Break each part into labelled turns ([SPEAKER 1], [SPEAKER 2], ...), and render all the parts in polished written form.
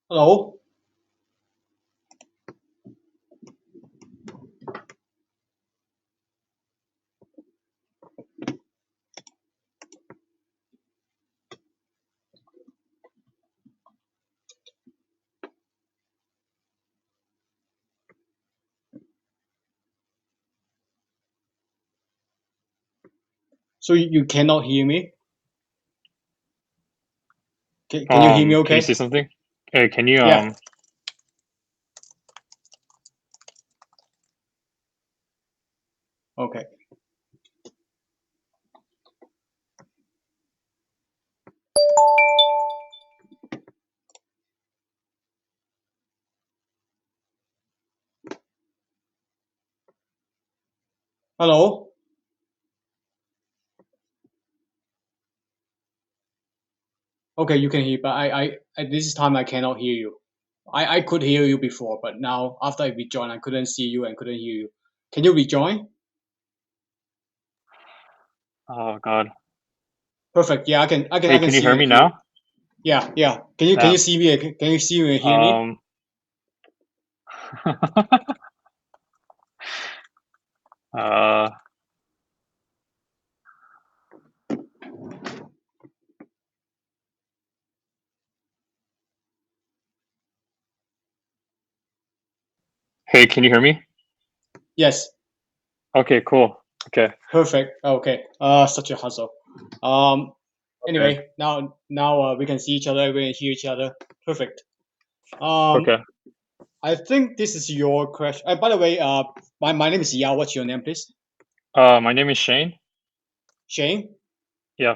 [SPEAKER 1] Hello. So you cannot hear me? Can you hear me
[SPEAKER 2] Can you say
[SPEAKER 1] okay?
[SPEAKER 2] something? Can you
[SPEAKER 1] Yeah. Okay. Hello. Okay, you can hear, but I at this time I cannot hear you. I could hear you before, but now after I rejoin, I couldn't see you and couldn't hear you. Can you rejoin?
[SPEAKER 2] Oh God.
[SPEAKER 1] Perfect. Yeah, I
[SPEAKER 2] Hey,
[SPEAKER 1] can
[SPEAKER 2] can you
[SPEAKER 1] see
[SPEAKER 2] hear
[SPEAKER 1] you and
[SPEAKER 2] me
[SPEAKER 1] hear.
[SPEAKER 2] now?
[SPEAKER 1] Yeah, yeah. Can you
[SPEAKER 2] Yeah.
[SPEAKER 1] see me? Can you see me and hear me?
[SPEAKER 2] Um uh hey, can you hear me?
[SPEAKER 1] Yes.
[SPEAKER 2] Okay, cool. Okay.
[SPEAKER 1] Perfect. Okay. Such a hustle. Um.
[SPEAKER 2] Okay.
[SPEAKER 1] Anyway, now we can see each other. We can hear each other. Perfect. Um.
[SPEAKER 2] Okay.
[SPEAKER 1] I think this is your question. By the way, my name is Yao. What's your name, please?
[SPEAKER 2] My name is Shane.
[SPEAKER 1] Shane.
[SPEAKER 2] Yeah.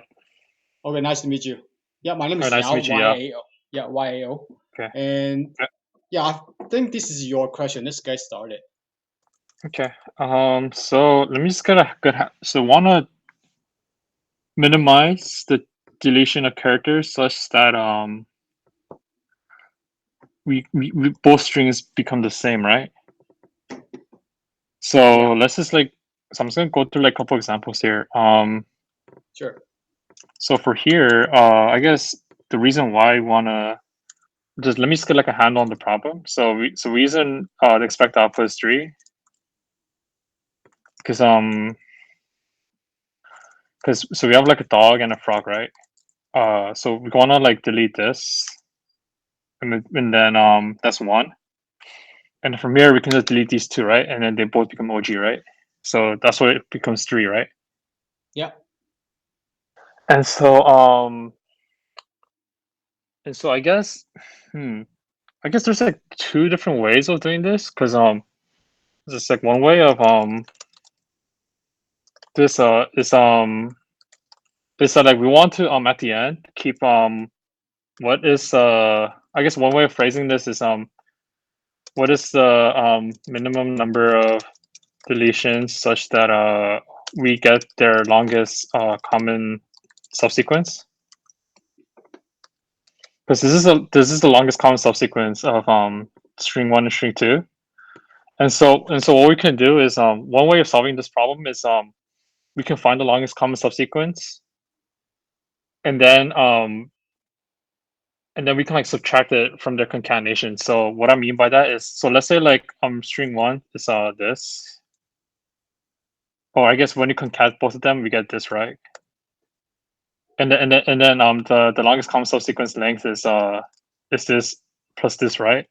[SPEAKER 1] Okay, nice to meet you. Yeah, my name
[SPEAKER 2] Oh,
[SPEAKER 1] is
[SPEAKER 2] nice to
[SPEAKER 1] Yao.
[SPEAKER 2] meet you, yeah.
[SPEAKER 1] Y-A-O. Yeah, Y-A-O.
[SPEAKER 2] Okay.
[SPEAKER 1] And
[SPEAKER 2] Yeah.
[SPEAKER 1] yeah, I think this is your question. Let's get started.
[SPEAKER 2] Okay. So let me just so wanna minimize the deletion of characters such that we both strings become the same, right?
[SPEAKER 1] Yeah,
[SPEAKER 2] So let's just so I'm just gonna go through like a couple examples here.
[SPEAKER 1] sure.
[SPEAKER 2] So for here, I guess the reason why I wanna just let me just get like a handle on the problem. So reason the expect output is 3 because so we have like a dog and a frog, right? So we're gonna like delete this, and then that's 1, and from here we can just delete these 2, right? And then they both become OG, right? So that's why it becomes 3, right?
[SPEAKER 1] Yeah,
[SPEAKER 2] And so I guess I guess there's like 2 different ways of doing this because there's like one way of this is that like we want to at the end keep what is I guess one way of phrasing this is what is the minimum number of deletions such that we get their longest common subsequence, because this is the longest common subsequence of string 1 and string 2. And so what we can do is one way of solving this problem is we can find the longest common subsequence, and then we can like subtract it from their concatenation. So what I mean by that is, so let's say like string 1 is this, or I guess when you concat both of them we get this, right? And then the longest common subsequence length is this plus this, right?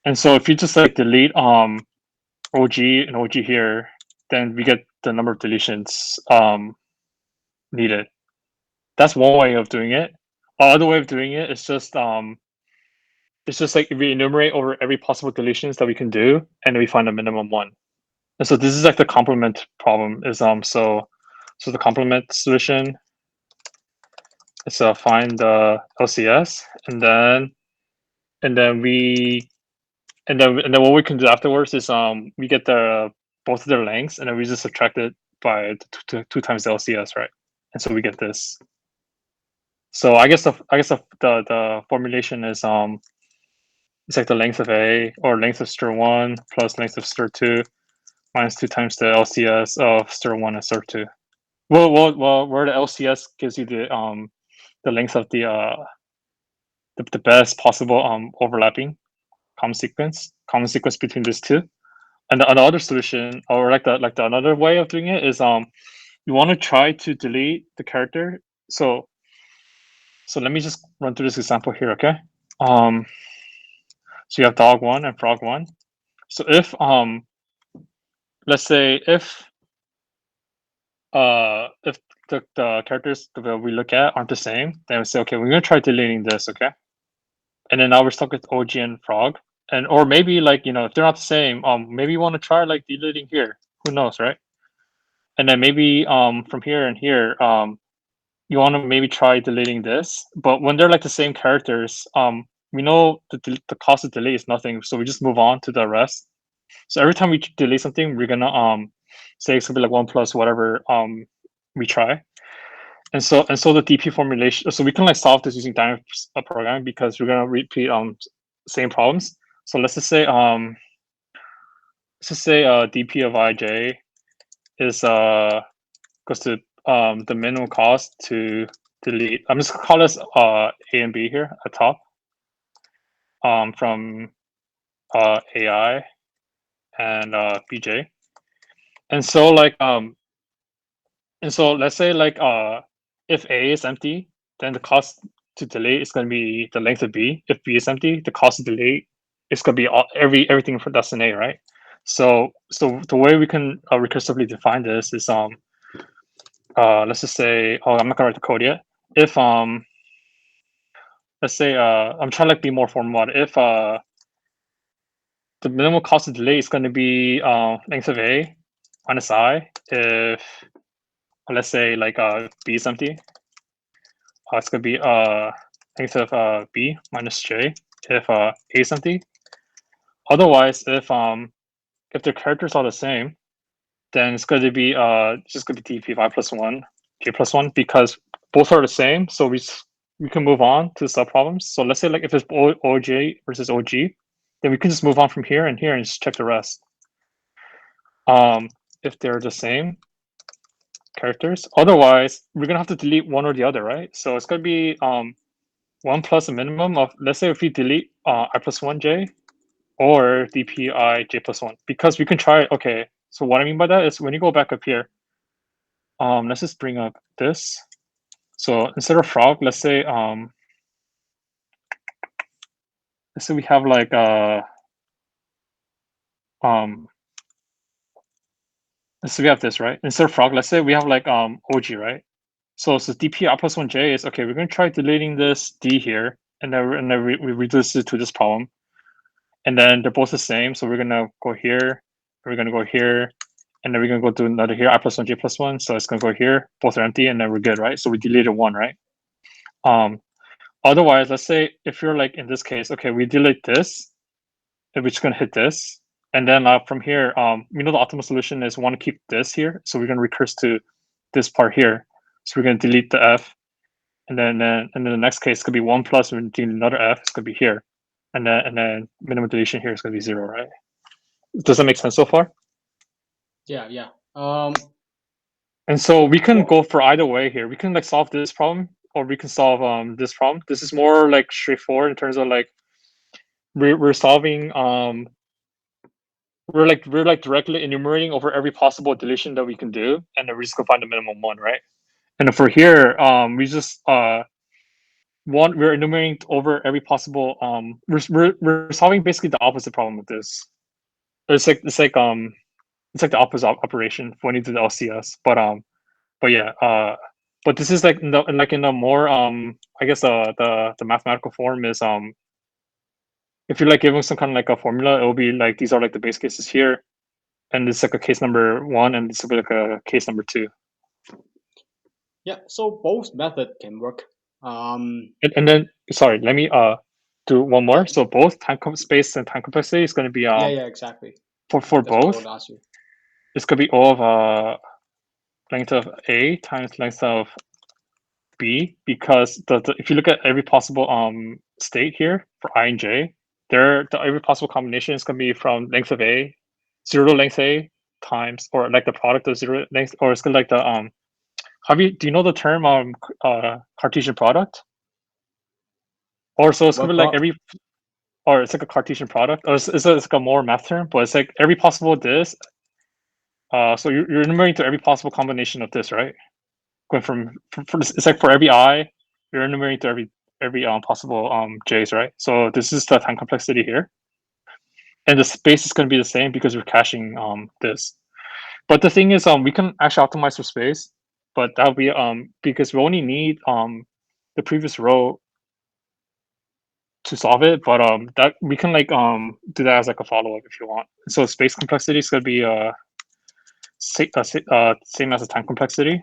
[SPEAKER 2] And so if you just like delete OG and OG here, then we get the number of deletions needed. That's one way of doing it. Other way of doing it is just it's just like we enumerate over every possible deletions that we can do, and then we find a minimum one. And so this is like the complement problem. Is so the complement solution is find the LCS, and then we and then what we can do afterwards is we get the both of their lengths, and then we just subtract it by two times the LCS, right? And so we get this. So I guess the formulation is it's like the length of A or length of stir one plus length of stir two minus 2 times the LCS of stir one and stir two. Well, where the LCS gives you the length of the best possible overlapping common sequence between these two. And the other solution, or like the another way of doing it is you want to try to delete the character. So let me just run through this example here, okay? Um, so you have dog one and frog one. So if let's say if the characters that we look at aren't the same, then we say, okay, we're gonna try deleting this, okay? And then now we're stuck with OG and frog. And or maybe like, if they're not the same, maybe you want to try like deleting here. Who knows, right? And then maybe from here and here, you want to maybe try deleting this. But when they're like the same characters, we know the cost of delete is nothing, so we just move on to the rest. So every time we delete something, we're gonna say it's gonna be like one plus whatever we try. And so the DP formulation. So we can like solve this using dynamic programming because we're gonna repeat same problems. So let's just say DP of IJ is goes to the minimum cost to delete. I'm just gonna call this A and B here at top from AI and BJ. And so let's say if A is empty, then the cost to delete is going to be the length of B. If B is empty, the cost to delete is going to be everything for that's in A, right? So the way we can recursively define this is let's just say, I'm not gonna write the code yet. If let's say I'm trying to like be more formal. If the minimum cost of delay is going to be length of A minus I. If let's say B is empty, it's going to be length of B minus J if A is empty. Otherwise, if the characters are the same, then it's going to be just going to be dp of I plus one, J plus one, because both are the same. So we can move on to sub problems. So let's say like if it's OJ versus OG, then we can just move on from here and just check the rest. If they're the same characters. Otherwise, we're gonna have to delete one or the other, right? So it's gonna be one plus a minimum of, let's say if we delete I plus one J or dpi J plus one, because we can try it. Okay, so what I mean by that is when you go back up here, let's just bring up this. So instead of frog, let's say we have like um let's say we have this, right? Instead of frog, let's say we have like OG, right? So dp I plus one J is okay. We're gonna try deleting this D here, and then we reduce it to this problem, and then they're both the same. So we're gonna go here, we're gonna go here, and then we're gonna go to another here I plus one J plus one. So it's gonna go here. Both are empty, and then we're good, right? So we deleted one, right? Otherwise, let's say if you're like in this case, okay, we delete this, and we're just gonna hit this, and then from here, we know the optimal solution is we want to keep this here, so we're gonna recurse to this part here. So we're gonna delete the F, and then the next case could be one plus, we're doing another F, it's gonna be here, and then minimum deletion here is gonna be 0, right? Does that make sense so far?
[SPEAKER 1] Yeah.
[SPEAKER 2] And so we can
[SPEAKER 1] Well,
[SPEAKER 2] go for either way here. We can like solve this problem, or we can solve this problem. This is more like straightforward in terms of like we're solving we're like directly enumerating over every possible deletion that we can do, and then we're just gonna find the minimum one, right? And for here, we just we're enumerating over every possible we're solving basically the opposite problem with this. It's like the opposite operation when you do the LCS. But yeah, but this is like in the more I guess the mathematical form is if you're like giving some kind of like a formula, it will be like these are like the base cases here, and this is like a case number one, and this will be like a case number two.
[SPEAKER 1] yeah. So both method can work.
[SPEAKER 2] And then sorry, let me do one
[SPEAKER 1] Yeah,
[SPEAKER 2] more. So both space and time complexity is going to be
[SPEAKER 1] yeah, exactly.
[SPEAKER 2] for
[SPEAKER 1] That's what I
[SPEAKER 2] both,
[SPEAKER 1] would ask you.
[SPEAKER 2] it's going to be O of length of A times length of B, because if you look at every possible state here for I and J, every possible combination is going to be from length of A, 0 to length A times, or like the product of 0 length, or it's going to like the do you know the term Cartesian product? Or so it's gonna
[SPEAKER 1] What
[SPEAKER 2] be like
[SPEAKER 1] part?
[SPEAKER 2] every, or it's like a Cartesian product, or it's like a more math term, but it's like every possible this. So you're enumerating to every possible combination of this, right? Going from it's like for every I, you're enumerating to every possible j's, right? So this is the time complexity here, and the space is going to be the same because we're caching this. But the thing is, we can actually optimize for space, but that'll be because we only need the previous row to solve it. But that we can like do that as like a follow up if you want. So space complexity is going to be same as the time complexity.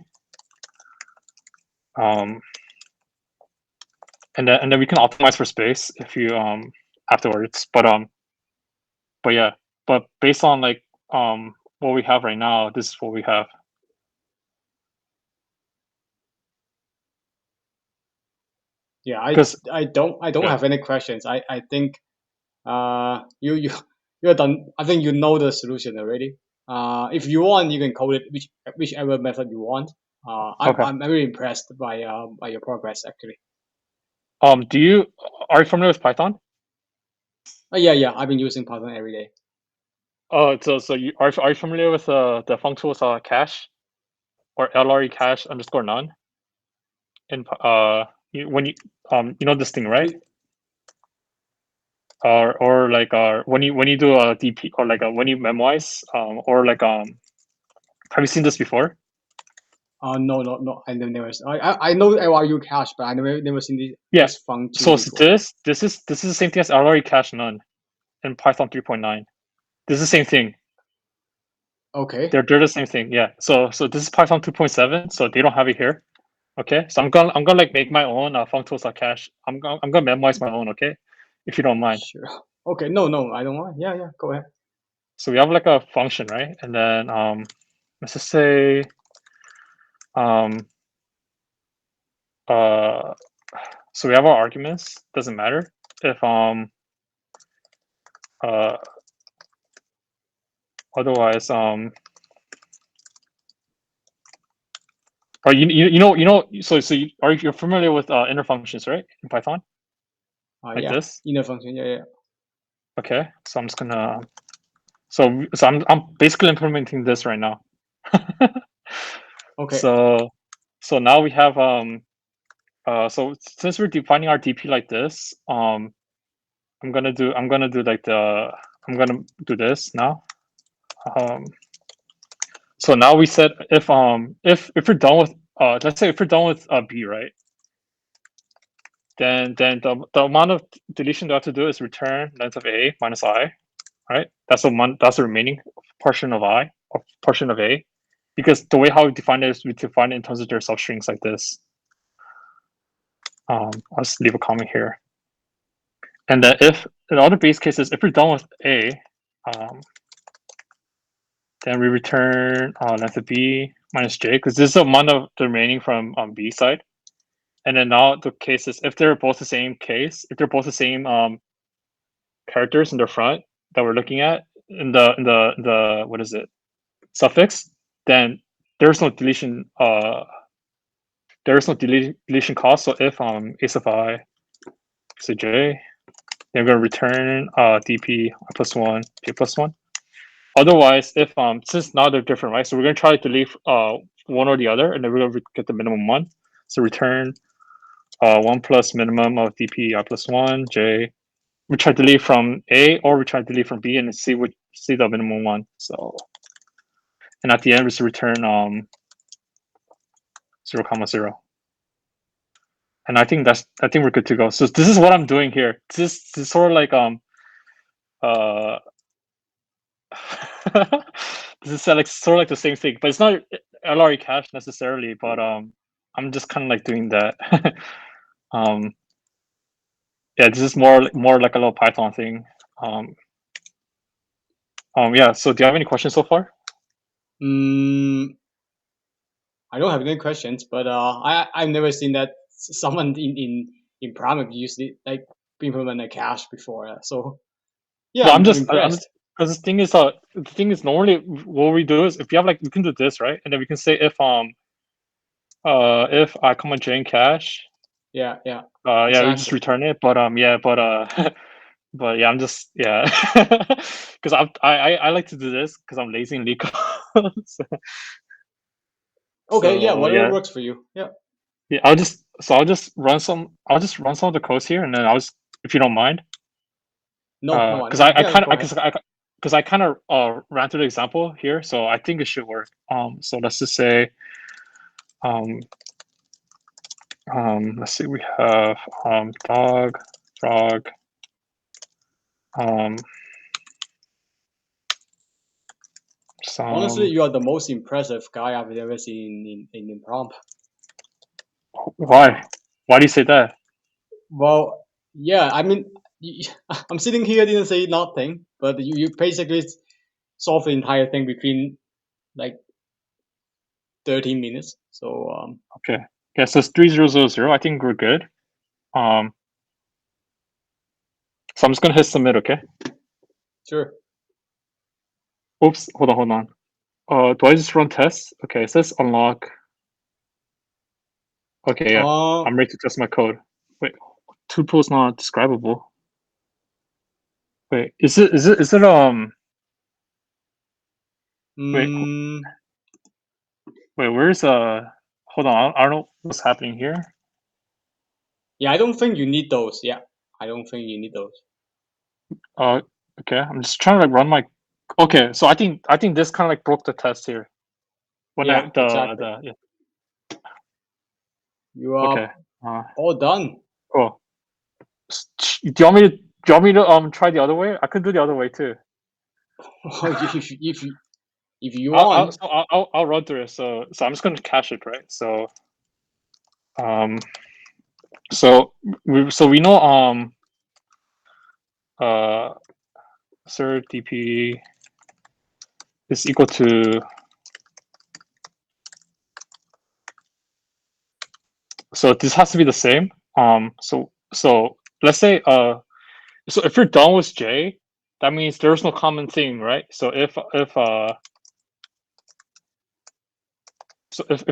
[SPEAKER 2] Um, and then we can optimize for space if you afterwards. But yeah, but based on like what we have right now, this is what we have.
[SPEAKER 1] Yeah,
[SPEAKER 2] Because
[SPEAKER 1] I don't
[SPEAKER 2] yeah,
[SPEAKER 1] have any questions. I think you you're done. I think you know the solution already. If you want, you can code it whichever method you want.
[SPEAKER 2] okay.
[SPEAKER 1] I'm very impressed by your progress actually.
[SPEAKER 2] Do you are you familiar with Python?
[SPEAKER 1] Yeah, I've been using Python every day.
[SPEAKER 2] Oh, so are you familiar with the functools cache or LRE cache underscore none? And when you know this thing, right?
[SPEAKER 1] Wait,
[SPEAKER 2] Or like when you do a DP, or like when you memorize or like have you seen this before?
[SPEAKER 1] no. I never. I know LRU cache, but I never seen
[SPEAKER 2] Yeah.
[SPEAKER 1] this function
[SPEAKER 2] So it's
[SPEAKER 1] before.
[SPEAKER 2] this is the same thing as LRE cache none in Python 3.9. This is the same thing.
[SPEAKER 1] Okay,
[SPEAKER 2] They're the same thing. Yeah. So this is Python 2.7. So they don't have it here. Okay. So I'm gonna like make my own functools cache. I'm gonna memorize my own. Okay, if you don't mind.
[SPEAKER 1] sure. Okay, no, I don't want. Yeah, go ahead.
[SPEAKER 2] So we have like a function, right? And then let's just say um uh so we have our arguments. Doesn't matter if uh otherwise or are you familiar with inner functions, right, in Python, like
[SPEAKER 1] Yeah,
[SPEAKER 2] this?
[SPEAKER 1] inner function. Yeah.
[SPEAKER 2] Okay, so I'm just gonna so I'm basically implementing this right now.
[SPEAKER 1] Okay.
[SPEAKER 2] So now we have so since we're defining our DP like this, I'm gonna do like I'm gonna do this now. Um, so now we said if we're done with let's say if we're done with B, right? Then the amount of deletion that I have to do is return length of A minus I, right? That's the remaining portion of I, or portion of A, because the way how we define it is we define it in terms of their substrings like this. I'll just leave a comment here. And then if in other base cases, if we're done with A, um, then we return length of B minus J, because this is the amount of the remaining from B side. And then now the case is if they're both the same case, if they're both the same characters in the front that we're looking at in the what is it, suffix, then there's no deletion deletion cost. So if a sub I is a J, then we're gonna return dp I plus one, J plus one. Otherwise, if since now they're different, right? So we're gonna try to delete one or the other, and then we're gonna get the minimum one. So return one plus minimum of dp I plus one J. We try to delete from A, or we try to delete from B, and see the minimum one. So, and at the end we just return 0 comma 0. And I think we're good to go. So this is what I'm doing here. This is sort of like uh this is like sort of like the same thing, but it's not LRE cache necessarily. But I'm just kind of like doing that. um, yeah, this is more like a little Python thing. Um, yeah. So do you have any questions so far?
[SPEAKER 1] Mm, I don't have any questions, but I've never seen that someone in Pramp used it like implement a cache before. So yeah,
[SPEAKER 2] Well,
[SPEAKER 1] I'm
[SPEAKER 2] I'm
[SPEAKER 1] impressed.
[SPEAKER 2] because the thing is normally what we do is if you have like we can do this, right, and then we can say if I comma j in cache,
[SPEAKER 1] Yeah,
[SPEAKER 2] Yeah, we just
[SPEAKER 1] exactly.
[SPEAKER 2] return it. But yeah, but but yeah, I'm just yeah, because I like to do this because I'm lazy in leak codes.
[SPEAKER 1] Okay, yeah,
[SPEAKER 2] So
[SPEAKER 1] whatever
[SPEAKER 2] yeah,
[SPEAKER 1] works for you. Yeah.
[SPEAKER 2] yeah. I'll just run some of the codes here, and then I'll just, if you don't mind,
[SPEAKER 1] No, no,
[SPEAKER 2] because I
[SPEAKER 1] yeah,
[SPEAKER 2] kind
[SPEAKER 1] go
[SPEAKER 2] of
[SPEAKER 1] ahead.
[SPEAKER 2] because I kind of ran through the example here, so I think it should work. So let's just say um let's see, we have dog, frog, um
[SPEAKER 1] Honestly,
[SPEAKER 2] some.
[SPEAKER 1] you are the most impressive guy I've ever seen in Pramp.
[SPEAKER 2] Why? Why do you say that?
[SPEAKER 1] Well, yeah, I mean, I'm sitting here didn't say nothing, but you basically solve the entire thing between like 13 minutes. So
[SPEAKER 2] Okay. Yeah, so it's 3000. I think we're good. Um, so I'm just gonna hit submit, okay?
[SPEAKER 1] sure.
[SPEAKER 2] Oops, hold on. Do I just run tests? Okay, it says unlock. Okay, yeah.
[SPEAKER 1] Uh,
[SPEAKER 2] I'm ready to test my code. Wait, tuple is not describable. Wait, is it wait
[SPEAKER 1] mm,
[SPEAKER 2] wait, where's hold on, I don't know what's happening here.
[SPEAKER 1] yeah, I don't think you need those. Yeah, I don't think you need those.
[SPEAKER 2] Uh okay, I'm just trying to like run my, okay, so I think this kind of like broke the test here. When I
[SPEAKER 1] Yeah, exactly.
[SPEAKER 2] yeah,
[SPEAKER 1] You
[SPEAKER 2] okay.
[SPEAKER 1] are
[SPEAKER 2] Uh
[SPEAKER 1] all done.
[SPEAKER 2] cool. Do you want me to try the other way? I could do the other way too.
[SPEAKER 1] If you want.
[SPEAKER 2] I'll run through it. So I'm just gonna cache it, right? Um so we know uh assert dp is equal to, so this has to be the same. So let's say so if you're done with J, that means there's no common thing, right? So if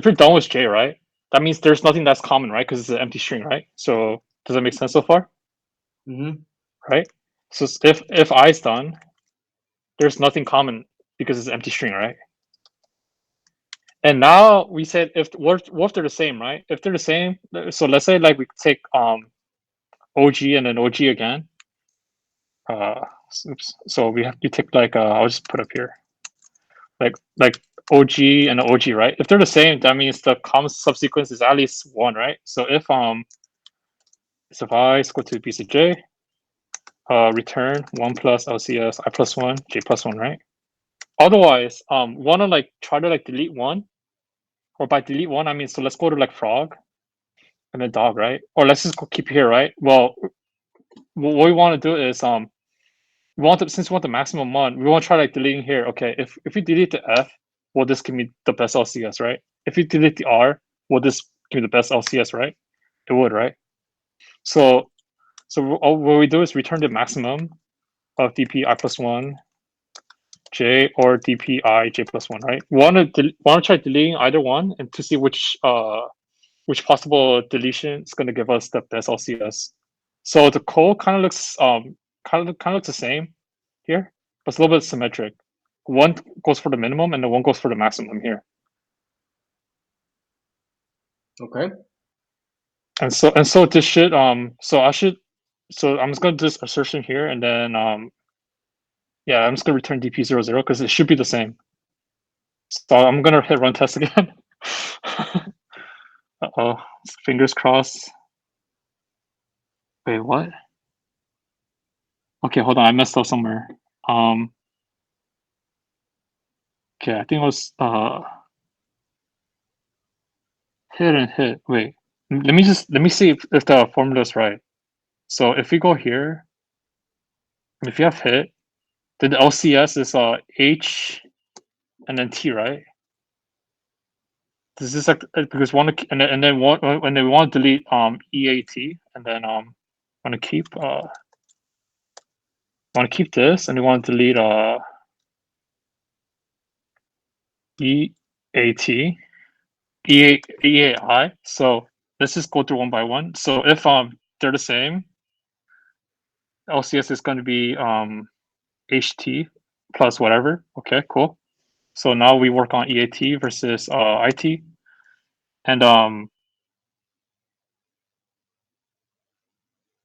[SPEAKER 2] you're done with J, right, that means there's nothing that's common, right? Because it's an empty string, right? So does that make sense so far?
[SPEAKER 1] Hmm.
[SPEAKER 2] Right? So if I is done, there's nothing common because it's an empty string, right? And now we said if what if they're the same, right? If they're the same, so let's say like we take OG and then OG again. Oops. So we take like I'll just put up here like OG and OG, right? If they're the same, that means the common subsequence is at least one, right? So if I is equal to BCJ, return 1 plus LCS I plus 1 J plus 1, right? Otherwise, wanna like try to like delete one, or by delete one I mean, so let's go to like frog and then dog, right? Or let's just go keep here, right? Well, what we want to do is we want to, since we want the maximum one, we want to try like deleting here. Okay, if we delete the F, will this give me the best LCS, right? If you delete the R, will this give me the best LCS, right? It would, right? So all what we do is return the maximum of DP I plus 1 J or DPI J plus 1, right? Want to try deleting either one and to see which possible deletion is going to give us the best LCS. So the code kind of looks the same here, but it's a little bit symmetric. One goes for the minimum and the one goes for the maximum here.
[SPEAKER 1] Okay.
[SPEAKER 2] And so this should so I'm just gonna do this assertion here, and then yeah, I'm just gonna return dp00 because it should be the same. So I'm gonna hit run test again. Uh-oh, fingers crossed. Wait, what? Okay, hold on, I messed up somewhere. Um, okay, I think it was hit and hit. Wait, let me see if the formula is right. So if we go here, if you have hit, then the LCS is H and then T, right? This is like because one and then one when they want to delete EAT, and then want to keep this, and they want to delete EAT EAI. So let's just go through one by one. So if they're the same, LCS is going to be HT plus whatever. Okay, cool. So now we work on EAT versus IT, and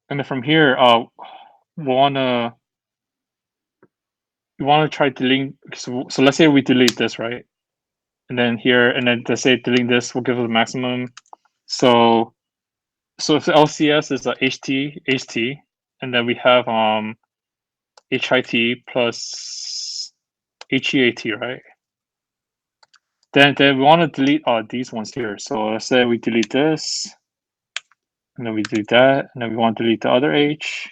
[SPEAKER 2] then from here, we wanna try deleting. So let's say we delete this, right? And then here, and then let's say deleting this will give us the maximum. So if the LCS is a HT, and then we have HIT plus HEAT, right? Then we want to delete these ones here. So let's say we delete this, and then we delete that, and then we want to delete the other H,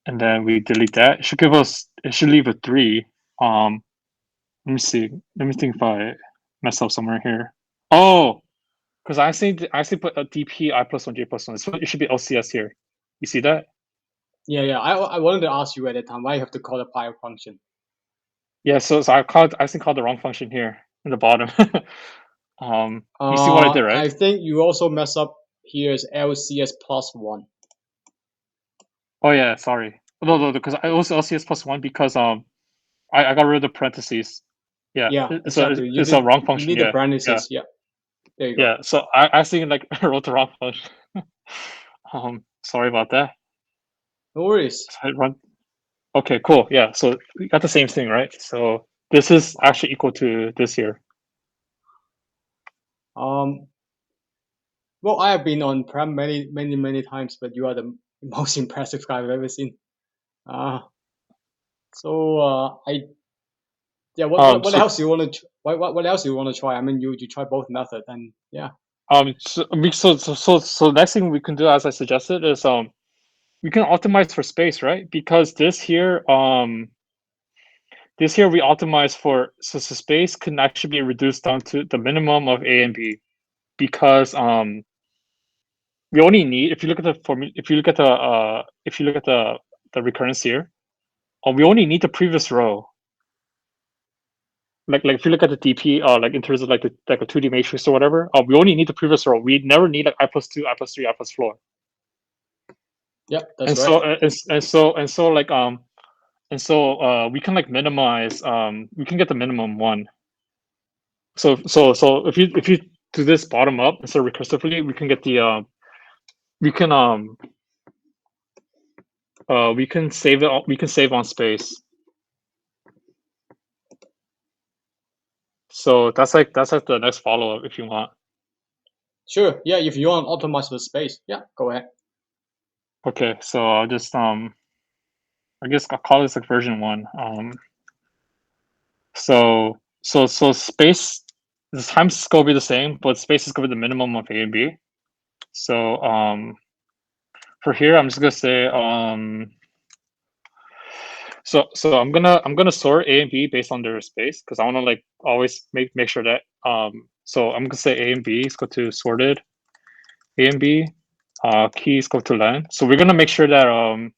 [SPEAKER 2] and then we delete that. It should give us. It should leave a 3. Let me see. Let me think if I mess up somewhere here. Oh, because I actually put a DP I plus 1 J plus 1. So it should be LCS here. You see that?
[SPEAKER 1] Yeah. I wanted to ask you at that time why you have to call the file function.
[SPEAKER 2] Yeah. So I actually called the wrong function here in the bottom. You see what I did, right?
[SPEAKER 1] I think you also mess up here is LCS plus 1.
[SPEAKER 2] Oh yeah, sorry. No, because I also LCS plus 1 because I got rid of the parentheses. Yeah,
[SPEAKER 1] Yeah,
[SPEAKER 2] it's a
[SPEAKER 1] exactly.
[SPEAKER 2] it's a wrong
[SPEAKER 1] You
[SPEAKER 2] function.
[SPEAKER 1] need the
[SPEAKER 2] Yeah, yeah,
[SPEAKER 1] parentheses. Yeah, there you go.
[SPEAKER 2] yeah. So I actually like wrote the wrong function. Sorry about that.
[SPEAKER 1] No worries.
[SPEAKER 2] So I run. Okay, cool. Yeah, so we got the same thing, right? So this is actually equal to this here.
[SPEAKER 1] Um, well, I have been on Pramp many times, but you are the most impressive guy I've ever seen. Uh, I yeah. What
[SPEAKER 2] So
[SPEAKER 1] else you want to? What else you want to try? I mean, you try both methods, and yeah.
[SPEAKER 2] so next thing we can do, as I suggested, is we can optimize for space, right? Because this here we optimize for, so space can actually be reduced down to the minimum of A and B, because we only need, if you look at the formula, if you look at the recurrence here, we only need the previous row. Like if you look at the DP, like in terms of like a 2D matrix or whatever, we only need the previous row. We never need like I plus 2, I plus 3, I plus 4.
[SPEAKER 1] Yep, that's
[SPEAKER 2] And
[SPEAKER 1] right.
[SPEAKER 2] so like we can like minimize, we can get the minimum 1. So if you do this bottom up instead of recursively, we can get the we can we can save it. We can save on space. So that's like the next follow up if you want.
[SPEAKER 1] Sure. Yeah, if you want to optimize for space, yeah, go ahead.
[SPEAKER 2] Okay, so I'll just I guess I'll call this like version 1. So space, the times is gonna be the same, but space is gonna be the minimum of A and B. So for here I'm just gonna say so I'm gonna sort A and B based on their space, because I want to like always make sure that so I'm gonna say A and B is equal to sorted A and B, key is equal to len. So we're gonna make sure that A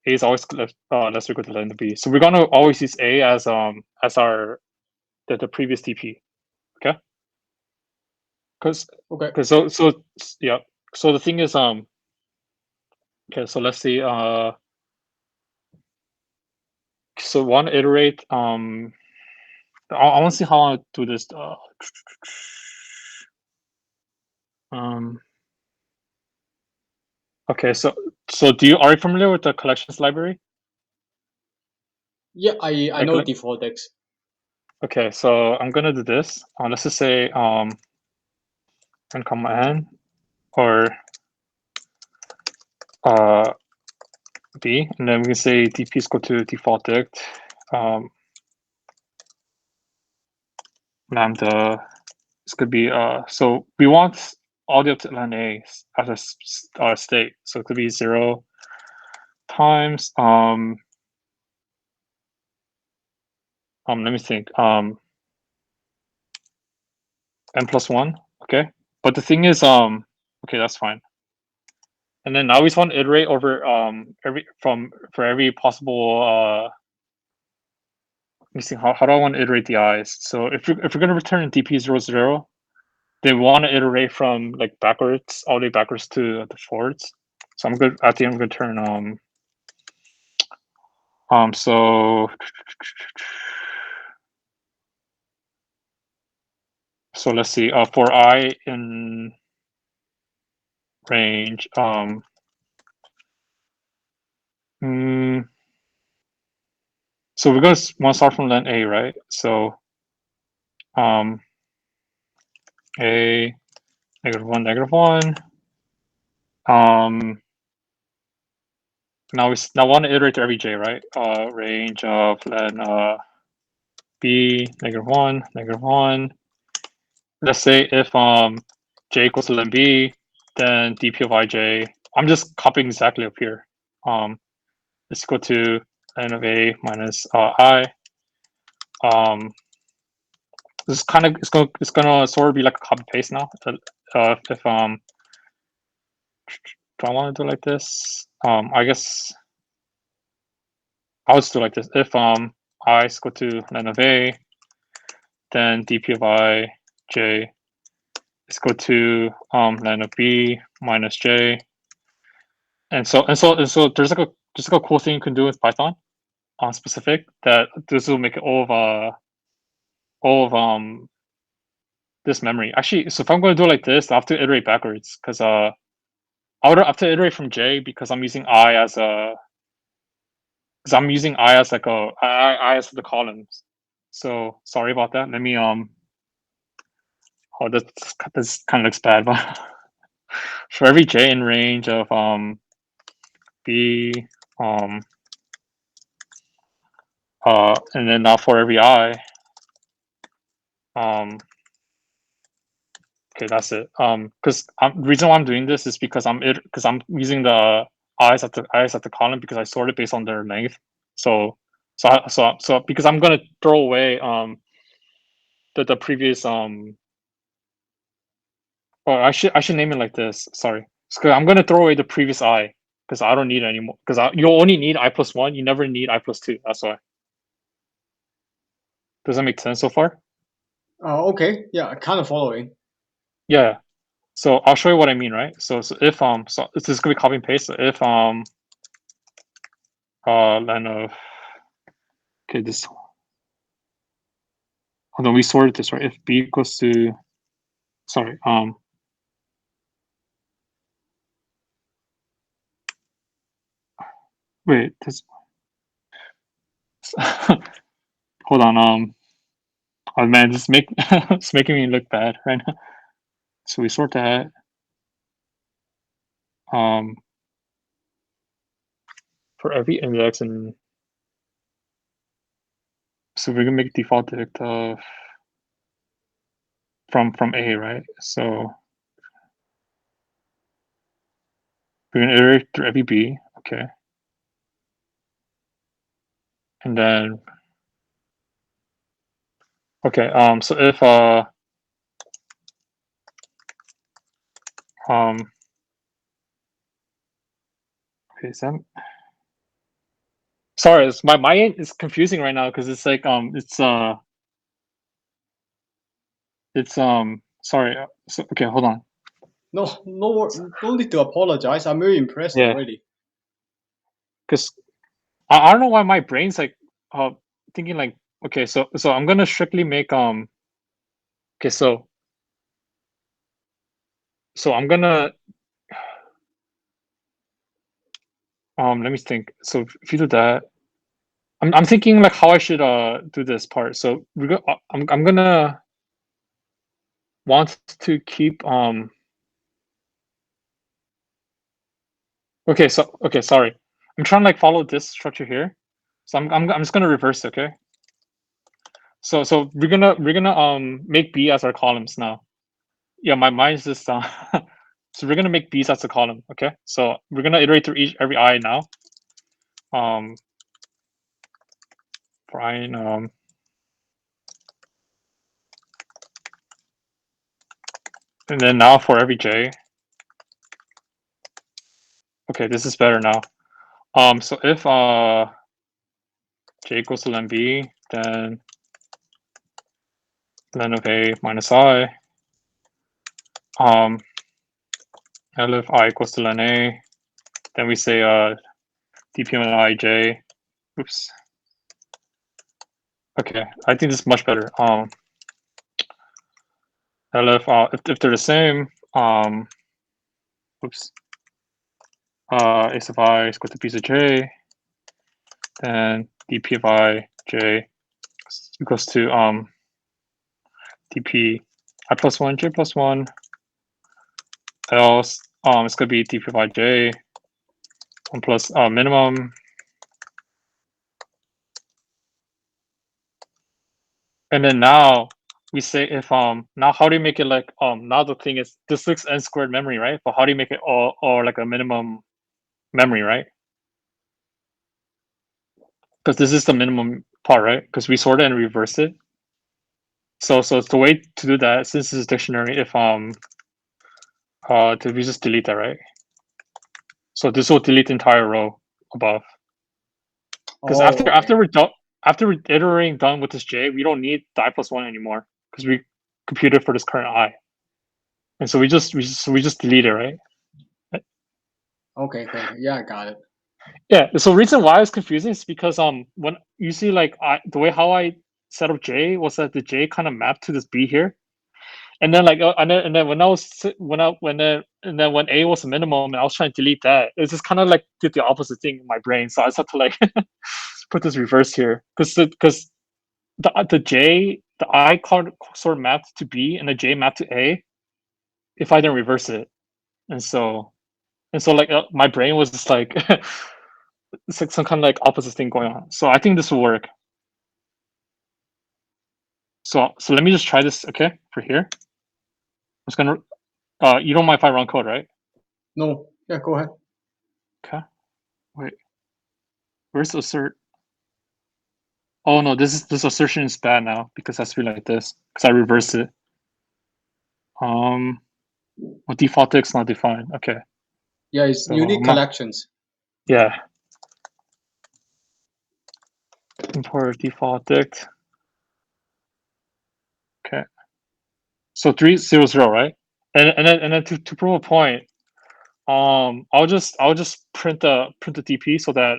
[SPEAKER 2] is always less equal to len to B. So we're gonna always use A as our the previous DP. Okay. Because
[SPEAKER 1] Okay.
[SPEAKER 2] so yeah. So the thing is okay, so let's see so one iterate I want to see how I do this um okay, so are you familiar with the collections library?
[SPEAKER 1] Yeah, I
[SPEAKER 2] Like,
[SPEAKER 1] know default X.
[SPEAKER 2] okay, so I'm gonna do this. Let's just say n comma n or uh b, and then we can say dp is equal to default dict lambda. This could be so we want all the up to len a as a state, so it could be 0 times let me think n plus 1. Okay, but the thing is okay, that's fine. And then now we just want to iterate over for every possible let me see, how do I want to iterate the i's. So if we're going to return dp 0 0, they want to iterate from like backwards, all the way backwards to the forwards. So I'm good. At the end, I'm going to turn so let's see. For I in range, so we're going to want to start from len A, right? So A -1 -1. Now now want to iterate to every j, right? Range of len B -1 -1. Let's say if j equals to len B, then dp of ij. I'm just copying exactly up here. Is equal to len of A minus I. This is kind of it's gonna sort of be like a copy paste now. If do I want to do like this? I guess I'll just do like this. If I is equal to len of A, then dp of I j is equal to len of B minus j. And so there's like a cool thing you can do with Python on specific that this will make it all of this memory. Actually, so if I'm going to do it like this, I have to iterate backwards because I would have to iterate from j because I'm using I as a like I as the columns. So sorry about that. Let me oh this kind of looks bad, but for every j in range of B and then now for every I okay, that's it. Because the reason why I'm doing this is because I'm using the eyes at the column because I sort it based on their length. So because I'm gonna throw away the previous or I should name it like this. Sorry, because I'm gonna throw away the previous I because I don't need it anymore. Because you only need I+1. You never need I+2. That's why. Does that make sense so far?
[SPEAKER 1] Okay. Yeah, kind of following.
[SPEAKER 2] Yeah. So I'll show you what I mean, right? So if so this is gonna be copy and paste. So if len of okay this hold on, we sorted this right. If B equals to sorry wait this hold on oh man this make it's making me look bad right now. So we sort that for every index and so we're gonna make default dict of from A, right? So we're gonna iterate through every B, okay. And then okay, so if okay, is that sorry, it's my is confusing right now because it's like it's sorry. So, okay, hold on.
[SPEAKER 1] No need to apologize. I'm very impressed
[SPEAKER 2] Yeah,
[SPEAKER 1] already.
[SPEAKER 2] because I don't know why my brain's like thinking like okay, so I'm gonna strictly make okay, so I'm gonna let me think. So if you do that, I'm thinking like how I should do this part. So I'm gonna want to keep okay, so okay, sorry. I'm trying to like follow this structure here. So I'm just gonna reverse it, okay? So we're gonna make B as our columns now. Yeah, my mind's just so we're gonna make B's as a column, okay? So we're gonna iterate through every I now. For I and then now for every J. Okay, this is better now. So if J equals to len B, then len of A minus I. um if I equals to ln a, then we say dp on ij. Oops. Okay, I think this is much better. If they're the same, oops, a sub I is equal to p sub j, then dp of I j equals to dp I plus 1 j plus 1, else it's going to be dp of I j 1 plus minimum. And then now we say if now how do you make it like now the thing is this looks n squared memory, right? But how do you make it all or like a minimum memory, right? Because this is the minimum part, right? Because we sort it and reverse it. So it's the way to do that, since this is dictionary, if we just delete that, right? So this will delete the entire row above. Because
[SPEAKER 1] Oh, okay.
[SPEAKER 2] after we're iterating done with this j, we don't need the I plus 1 anymore because we computed for this current I. And so we just delete it, right?
[SPEAKER 1] Okay, okay. Yeah, I got it.
[SPEAKER 2] Yeah. So reason why it's confusing is because when you see like the way how I set up J was that the J kind of mapped to this B here, and then like and then when I was when I when and then when A was a minimum and I was trying to delete that, it just kind of like did the opposite thing in my brain. So I just had to like put this reverse here because the J the I sort of mapped to B and the J mapped to A if I didn't reverse it, and so like my brain was just like it's like some kind of like opposite thing going on. So I think this will work. So let me just try this, okay, for here. I'm just gonna you don't mind if I run code, right?
[SPEAKER 1] No, yeah, go ahead.
[SPEAKER 2] Okay. Wait, where's assert? Oh no, this assertion is bad now because it has to be like this. Because I reversed it. Well, default text not defined. Okay.
[SPEAKER 1] Yeah, it's
[SPEAKER 2] So
[SPEAKER 1] unique collections.
[SPEAKER 2] yeah. Import default dict. Okay. So 300, right? And then to prove a point, I'll just print the DP so that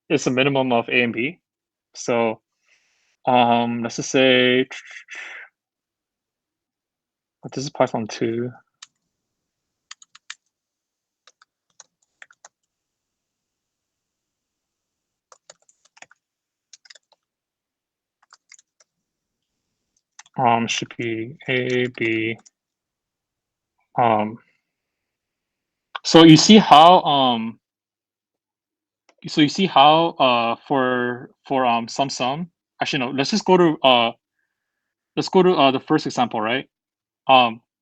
[SPEAKER 2] it's a minimum of A and B. So let's just say this is Python 2. Should be A, B. So you see how for sum. Actually no, let's go to the first example, right?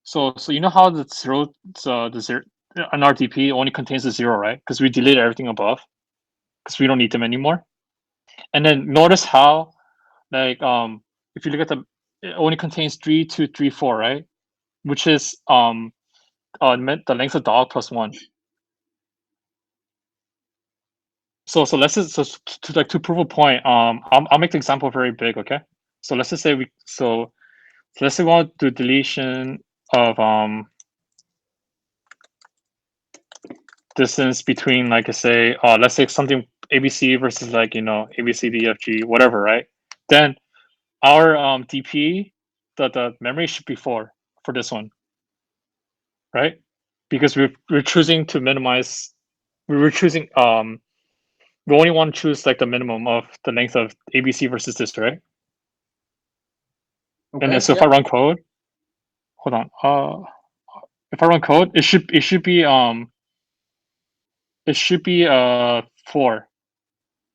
[SPEAKER 2] So you know how the zero an RTP only contains the zero, right? Because we deleted everything above because we don't need them anymore. And then notice how like if you look at it only contains 3, 2, 3, 4, right? Which is the length of dog plus 1. So let's just to prove a point. I'll make the example very big, okay? So let's just say let's say we want to do deletion of distance between, like, I say let's say something ABC versus, like, A B C D F G whatever, right? Then our DP, the memory should be 4 for this one, right? Because we're choosing to minimize. We were choosing we only want to choose like the minimum of the length of ABC versus this, right? And then
[SPEAKER 1] Okay,
[SPEAKER 2] so if I
[SPEAKER 1] yeah.
[SPEAKER 2] run code, hold on. If I run code, it should be 4,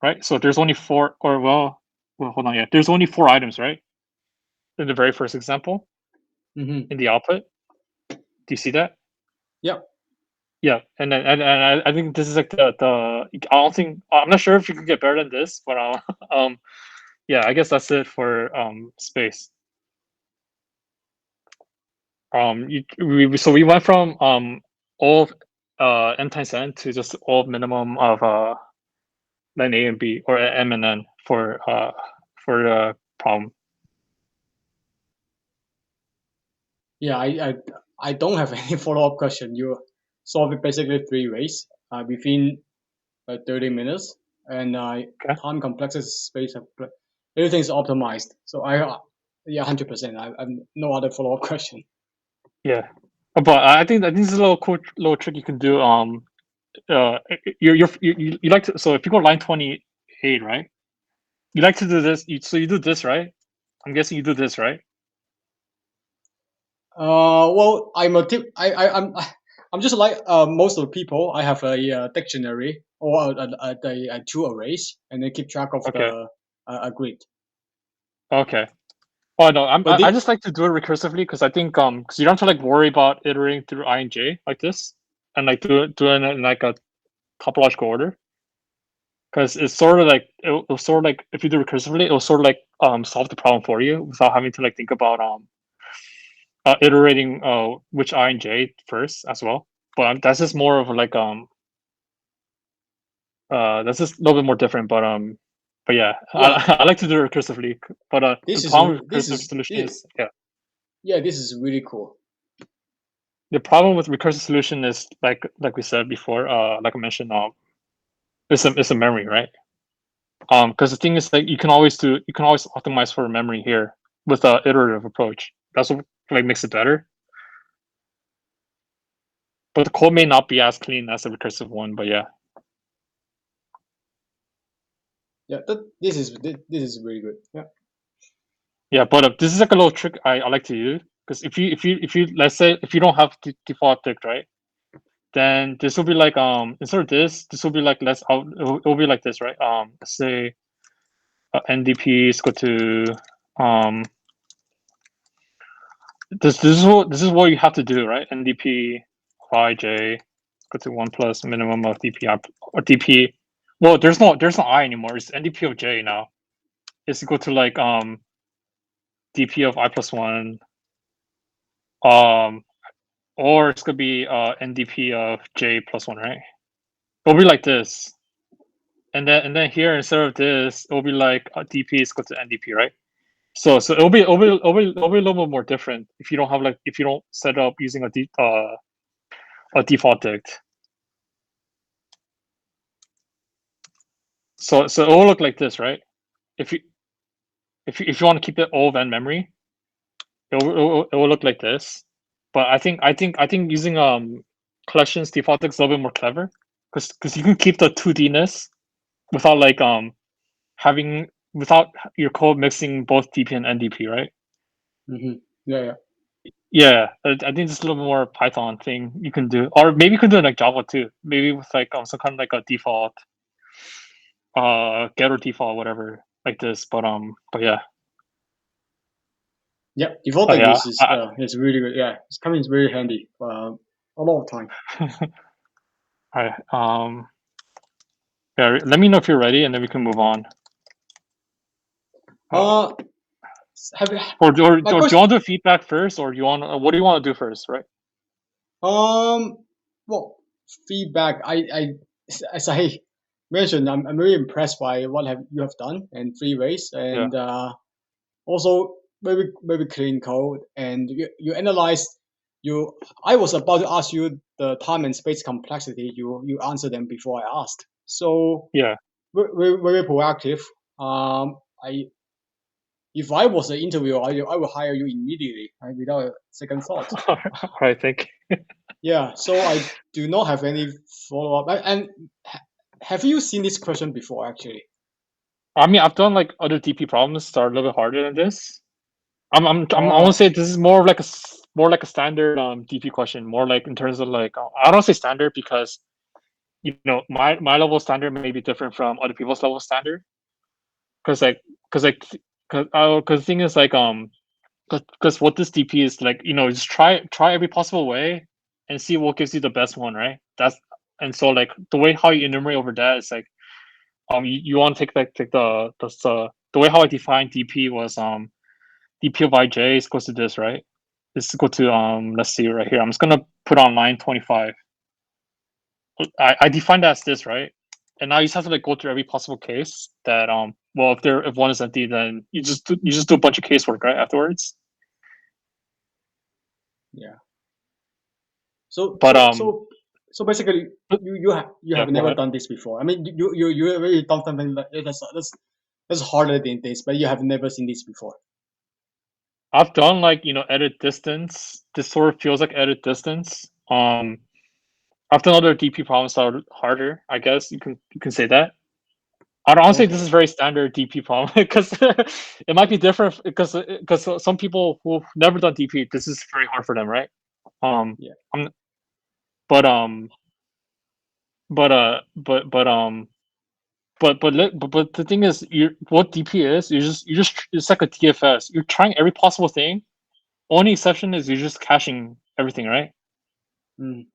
[SPEAKER 2] right? So there's only 4, or hold on, yeah. There's only 4 items, right? In the very first example
[SPEAKER 1] Mm-hmm.
[SPEAKER 2] in the output. Do you see that?
[SPEAKER 1] Yeah.
[SPEAKER 2] Yeah, and then I think this is like the I don't think I'm not sure if you could get better than this, but yeah, I guess that's it for space. So we went from all n times n to just all minimum of then A and B, or M and N for the problem.
[SPEAKER 1] Yeah, I don't have any follow-up question. You solve it basically three ways within 30 minutes, and
[SPEAKER 2] Okay.
[SPEAKER 1] time complexity, space, everything is optimized. So yeah, 100%. I have no other follow-up question.
[SPEAKER 2] Yeah. But I think this is a little cool, little trick you can do. You like to, so if you go line 28, right? You like to do this. So you do this, right? I'm guessing you do this, right?
[SPEAKER 1] Well, I'm just like most of the people. I have a dictionary or a two arrays, and then keep track of
[SPEAKER 2] Okay.
[SPEAKER 1] the a grid.
[SPEAKER 2] Okay. Oh no,
[SPEAKER 1] But
[SPEAKER 2] I just like to do it recursively because I think because you don't have to like worry about iterating through I and j like this, and like do it in like a topological order. Because it's sort of like it'll sort of like if you do recursively, it'll sort of like solve the problem for you without having to like think about iterating which I and j first as well. But that's just more of like that's just a little bit more different. But yeah,
[SPEAKER 1] yeah,
[SPEAKER 2] I like to do it recursively. But the
[SPEAKER 1] this is
[SPEAKER 2] problem with
[SPEAKER 1] this
[SPEAKER 2] recursive
[SPEAKER 1] is
[SPEAKER 2] solution is yeah.
[SPEAKER 1] yeah, this is really cool.
[SPEAKER 2] The problem with recursive solution is like we said before, like I mentioned, it's a memory, right? Because the thing is like you can always optimize for memory here with a iterative approach. That's what like makes it better. But the code may not be as clean as a recursive one. But yeah,
[SPEAKER 1] Yeah, this is really good. Yeah.
[SPEAKER 2] yeah. But this is like a little trick I like to use because if you let's say if you don't have default dict, right? Then this will be like instead of this will be like less out. It'll be like this, right? Let's say NDP is equal to um this is what you have to do, right? NDP yj equal to 1 plus minimum of dp or dp. Well, there's no I anymore. It's NDP of j now. It's equal to like dp of I plus 1 um or it's gonna be NDP of j plus 1, right? It'll be like this. And then here instead of this, it'll be like dp is equal to NDP, right? So it'll be a little bit more different if you don't have like if you don't set up using a default dict. So it will look like this, right? If you if you want to keep it all van memory, it will look like this. But I think using collections default dict is a little bit more clever because you can keep the 2D-ness without like having without your code mixing both DP and NDP, right?
[SPEAKER 1] Hmm. Yeah, yeah.
[SPEAKER 2] Yeah, I think it's a little bit more Python thing you can do, or maybe you can do it like Java too. Maybe with like some kind of like a default, get or default, whatever, like this. But yeah,
[SPEAKER 1] Yeah, default
[SPEAKER 2] but yeah,
[SPEAKER 1] is really good. Yeah, it's coming very handy a lot of time.
[SPEAKER 2] I yeah. Let me know if you're ready, and then we can move on. Uh,
[SPEAKER 1] Uh, have you, my
[SPEAKER 2] or do you
[SPEAKER 1] question?
[SPEAKER 2] want to do feedback first, or do you want what do you want to do first, right?
[SPEAKER 1] Um, well, feedback. As I mentioned, I'm very impressed by what have you have done in three ways,
[SPEAKER 2] Yeah,
[SPEAKER 1] and also very clean code, and you analyze you. I was about to ask you the time and space complexity. You answered them before I asked. So
[SPEAKER 2] yeah.
[SPEAKER 1] very proactive. I if I was an interviewer, I would hire you immediately, right, without a second thought.
[SPEAKER 2] All right, thank you.
[SPEAKER 1] Yeah, so I do not have any follow up. And have you seen this question before? Actually,
[SPEAKER 2] I mean, I've done like other DP problems that are a little bit harder than this. I want to
[SPEAKER 1] oh,
[SPEAKER 2] say this is more of like more like a standard DP question, more like in terms of like I don't say standard because you know my level of standard may be different from other people's level of standard because because like because the thing is like because what this DP is like just try every possible way and see what gives you the best one, right? That's and so like the way how you enumerate over that is like you want to take like the way how I defined DP was dp of ij is equal to this, right? It's equal to let's see right here. I'm just gonna put on line 25. I defined that as this, right? And now you just have to like go through every possible case that well if one is empty, then you just do a bunch of casework right afterwards.
[SPEAKER 1] yeah. So
[SPEAKER 2] But
[SPEAKER 1] so basically, you
[SPEAKER 2] yeah,
[SPEAKER 1] have
[SPEAKER 2] go
[SPEAKER 1] never
[SPEAKER 2] ahead.
[SPEAKER 1] done this before. I mean, you already done something like that's harder than this, but you have never seen this before.
[SPEAKER 2] I've done like edit distance. This sort of feels like edit distance. I've done other DP problems that are harder. I guess you can say that. I'd honestly this is
[SPEAKER 1] Okay.
[SPEAKER 2] very standard DP problem because it might be different because some people who've never done DP, this is very hard for them, right? Um,
[SPEAKER 1] Yeah.
[SPEAKER 2] I'm, but but uh but but um but the thing is, what DP is, you just it's like a TFS. You're trying every possible thing. Only exception is you're just caching everything, right?
[SPEAKER 1] Mm,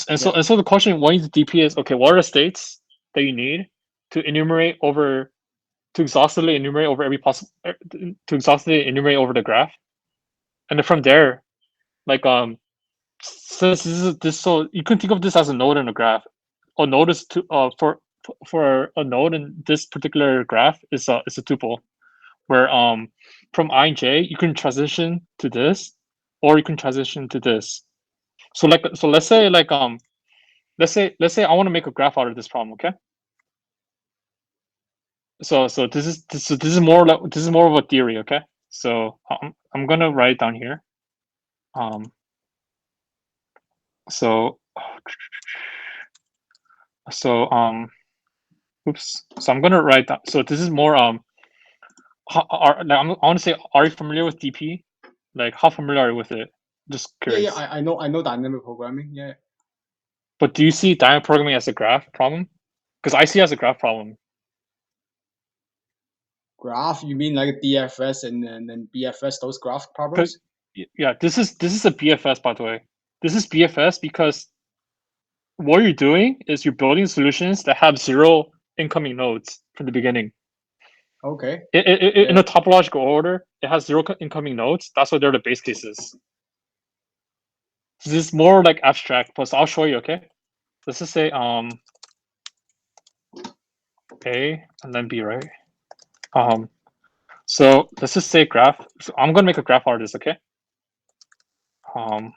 [SPEAKER 2] And so
[SPEAKER 1] yeah.
[SPEAKER 2] and so the question when you do DP is okay, what are the states that you need to enumerate over to exhaustively enumerate over every possible to exhaustively enumerate over the graph, and then from there, like since this so you can think of this as a node in a graph. A node is to for a node in this particular graph is a tuple where from I and j you can transition to this or you can transition to this. So let's say let's say I want to make a graph out of this problem, okay? So this is more like this is more of a theory, okay? So I'm gonna write it down here. Um, so so oops. So I'm gonna write down. So this is more like, I want to say, are you familiar with DP? Like, how familiar are you with it? Just
[SPEAKER 1] Yeah.
[SPEAKER 2] curious.
[SPEAKER 1] I know dynamic programming. Yeah.
[SPEAKER 2] But do you see dynamic programming as a graph problem? Because I see it as a graph problem.
[SPEAKER 1] Graph. You mean like DFS and BFS? Those graph
[SPEAKER 2] Because
[SPEAKER 1] problems.
[SPEAKER 2] yeah, this is a BFS, by the way. This is BFS because what you're doing is you're building solutions that have zero incoming nodes from the beginning.
[SPEAKER 1] Okay.
[SPEAKER 2] In
[SPEAKER 1] Yeah.
[SPEAKER 2] a topological order, it has zero incoming nodes. That's why they're the base cases. This is more like abstract. Plus, I'll show you. Okay, let's just say A and then B, right? Um, so let's just say graph. So I'm gonna make a graph out of this. Okay. Um,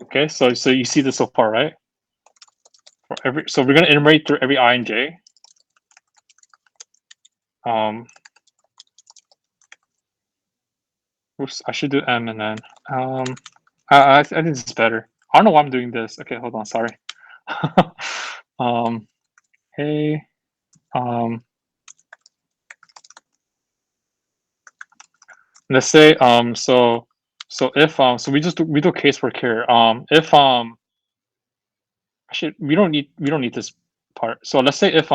[SPEAKER 2] okay. So you see this so far, right? For every so we're gonna enumerate through every I and j. Um, oops, I should do M and then I think this is better. I don't know why I'm doing this. Okay, hold on. Sorry. um, hey, um, let's say so if so we do casework here. If actually we don't need this part. So let's say if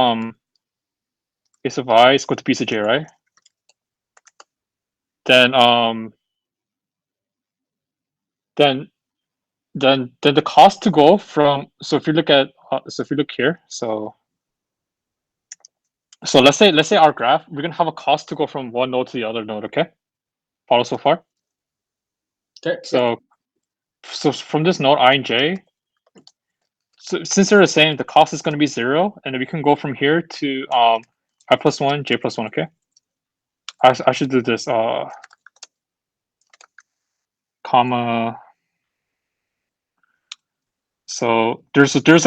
[SPEAKER 2] case of I is equal to b to j, right? Then then then the cost to go from so if you look at so if you look here so let's say our graph we're gonna have a cost to go from one node to the other node. Okay, follow so far.
[SPEAKER 1] Okay. Yeah.
[SPEAKER 2] So from this node I and j, so since they're the same, the cost is going to be 0, and then we can go from here to I plus 1, j plus 1. Okay, I should do this comma. So there's a deep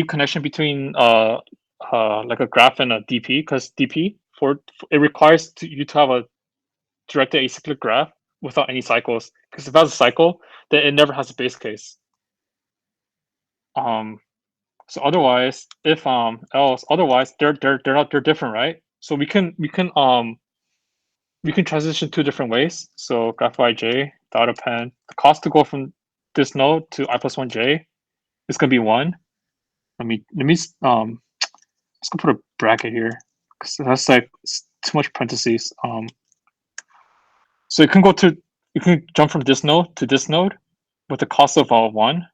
[SPEAKER 2] connection between like a graph and a DP because DP for it requires you to have a directed acyclic graph without any cycles, because if it has a cycle then it never has a base case. Um, so otherwise if else otherwise they're different, right? So we can transition two different ways. So graph ij dot append the cost to go from this node to I plus 1 j is going to be 1. Let me let's go put a bracket here because that's like too much parentheses. So you can jump from this node to this node with the cost of 1.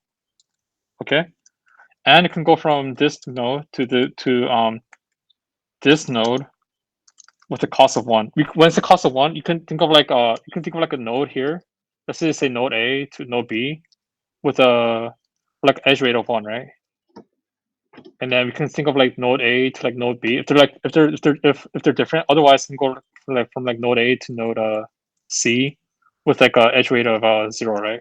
[SPEAKER 2] Okay, and it can go from this node to this node with the cost of 1. When it's the cost of 1, you can think of like a node here. Let's say node A to node B with a like edge rate of 1, right? And then we can think of like node A to like node B if they're different. Otherwise, you can go like from like node A to node C with like a edge weight of 0, right?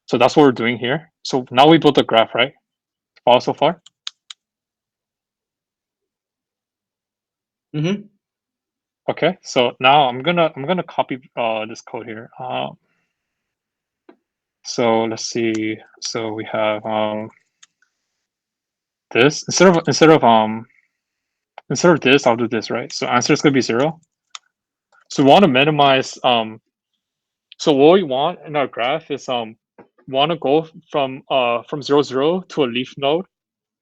[SPEAKER 2] So that's what we're doing here. So now we built a graph, right? Follow so far?
[SPEAKER 1] Mm-hmm.
[SPEAKER 2] Okay, so now I'm gonna copy this code here. So let's see. So we have this instead of this, I'll do this, right? So answer is gonna be 0. So we want to minimize so what we want in our graph is want to go from 0 0 to a leaf node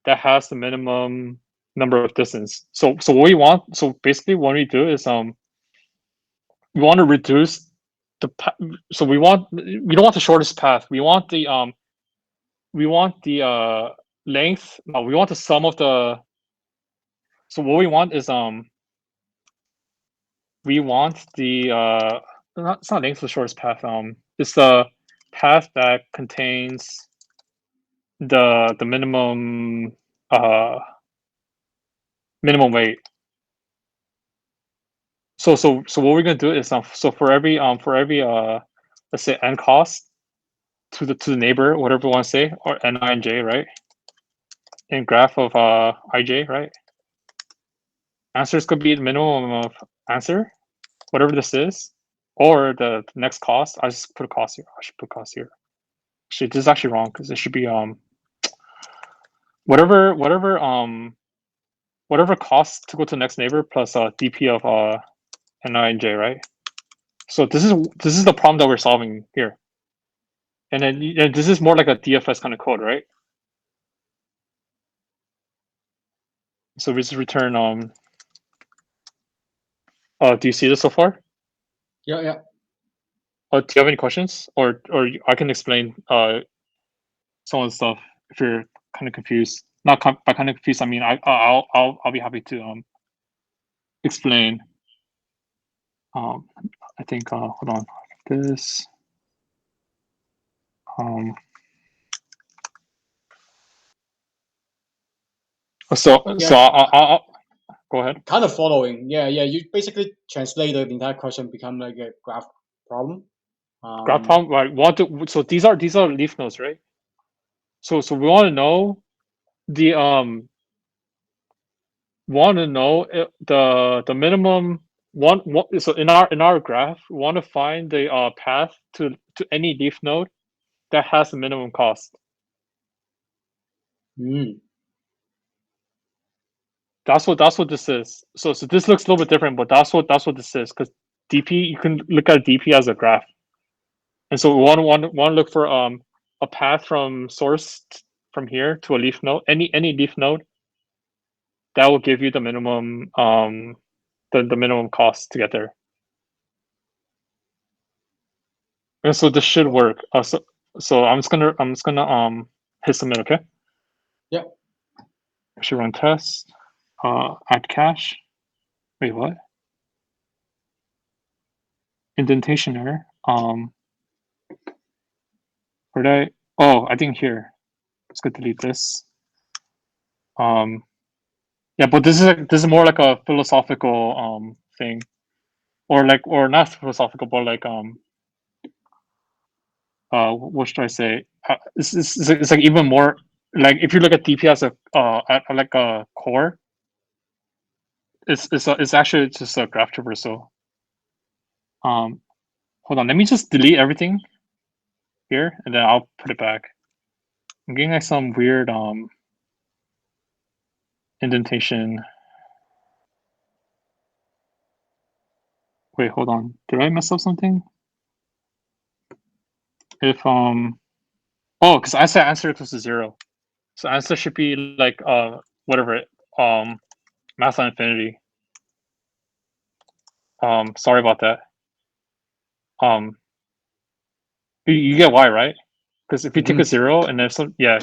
[SPEAKER 2] that has the minimum number of distance. So what we want, so basically what we do is we want to reduce the so we don't want the shortest path. We want the length. No, we want the sum of the. So what we want is we want the it's not length of the shortest path. It's the path that contains the uh minimum weight. So what we're gonna do is so for every let's say n cost to the neighbor, whatever you want to say, or n I and j, right? In graph of ij, right? Answers could be the minimum of answer, whatever this is, or the next cost. I just put a cost here. I should put cost here. Actually, this is actually wrong because it should be whatever whatever costs to go to the next neighbor plus dp of n I and j, right? So this is the problem that we're solving here. And then and this is more like a DFS kind of code, right? So we just return do you see this so far?
[SPEAKER 1] Yeah, yeah.
[SPEAKER 2] Do you have any questions? Or I can explain some of the stuff if you're kind of confused. Not by kind of confused, I mean I'll be happy to explain. Um I think hold on. This um so
[SPEAKER 1] Yeah,
[SPEAKER 2] I'll go ahead.
[SPEAKER 1] kind of following. Yeah, yeah. You basically translated the entire question become like a graph problem.
[SPEAKER 2] Graph
[SPEAKER 1] Um,
[SPEAKER 2] problem, right? So these are leaf nodes, right? So we the um want to know the minimum one. So in our graph, we want to find the path to any leaf node that has the minimum cost.
[SPEAKER 1] mm,
[SPEAKER 2] That's what this is. So this looks a little bit different, but that's what this is, because DP, you can look at DP as a graph, and so we want to look for a path from source from here to a leaf node, any leaf node that will give you the minimum the minimum cost to get there. And so this should work. So I'm just gonna hit submit. Okay.
[SPEAKER 1] yeah.
[SPEAKER 2] I should run test. Add cache. Wait, what? Indentation error. Where did I? Oh, I think here. Let's go delete this. Um, yeah, but this is more like a philosophical thing, or not philosophical, but like what should I say? It's like even more like if you look at DP as a at like a core, it's actually just a graph traversal. Um, hold on, let me just delete everything here and then I'll put it back. I'm getting like some weird indentation. Wait, hold on. Did I mess up something? If oh, because I said answer equals to 0. So answer should be like whatever math on infinity. Sorry about that. Um you get why, right? Because if you take a
[SPEAKER 1] Mm-hmm.
[SPEAKER 2] 0 and then some, yeah,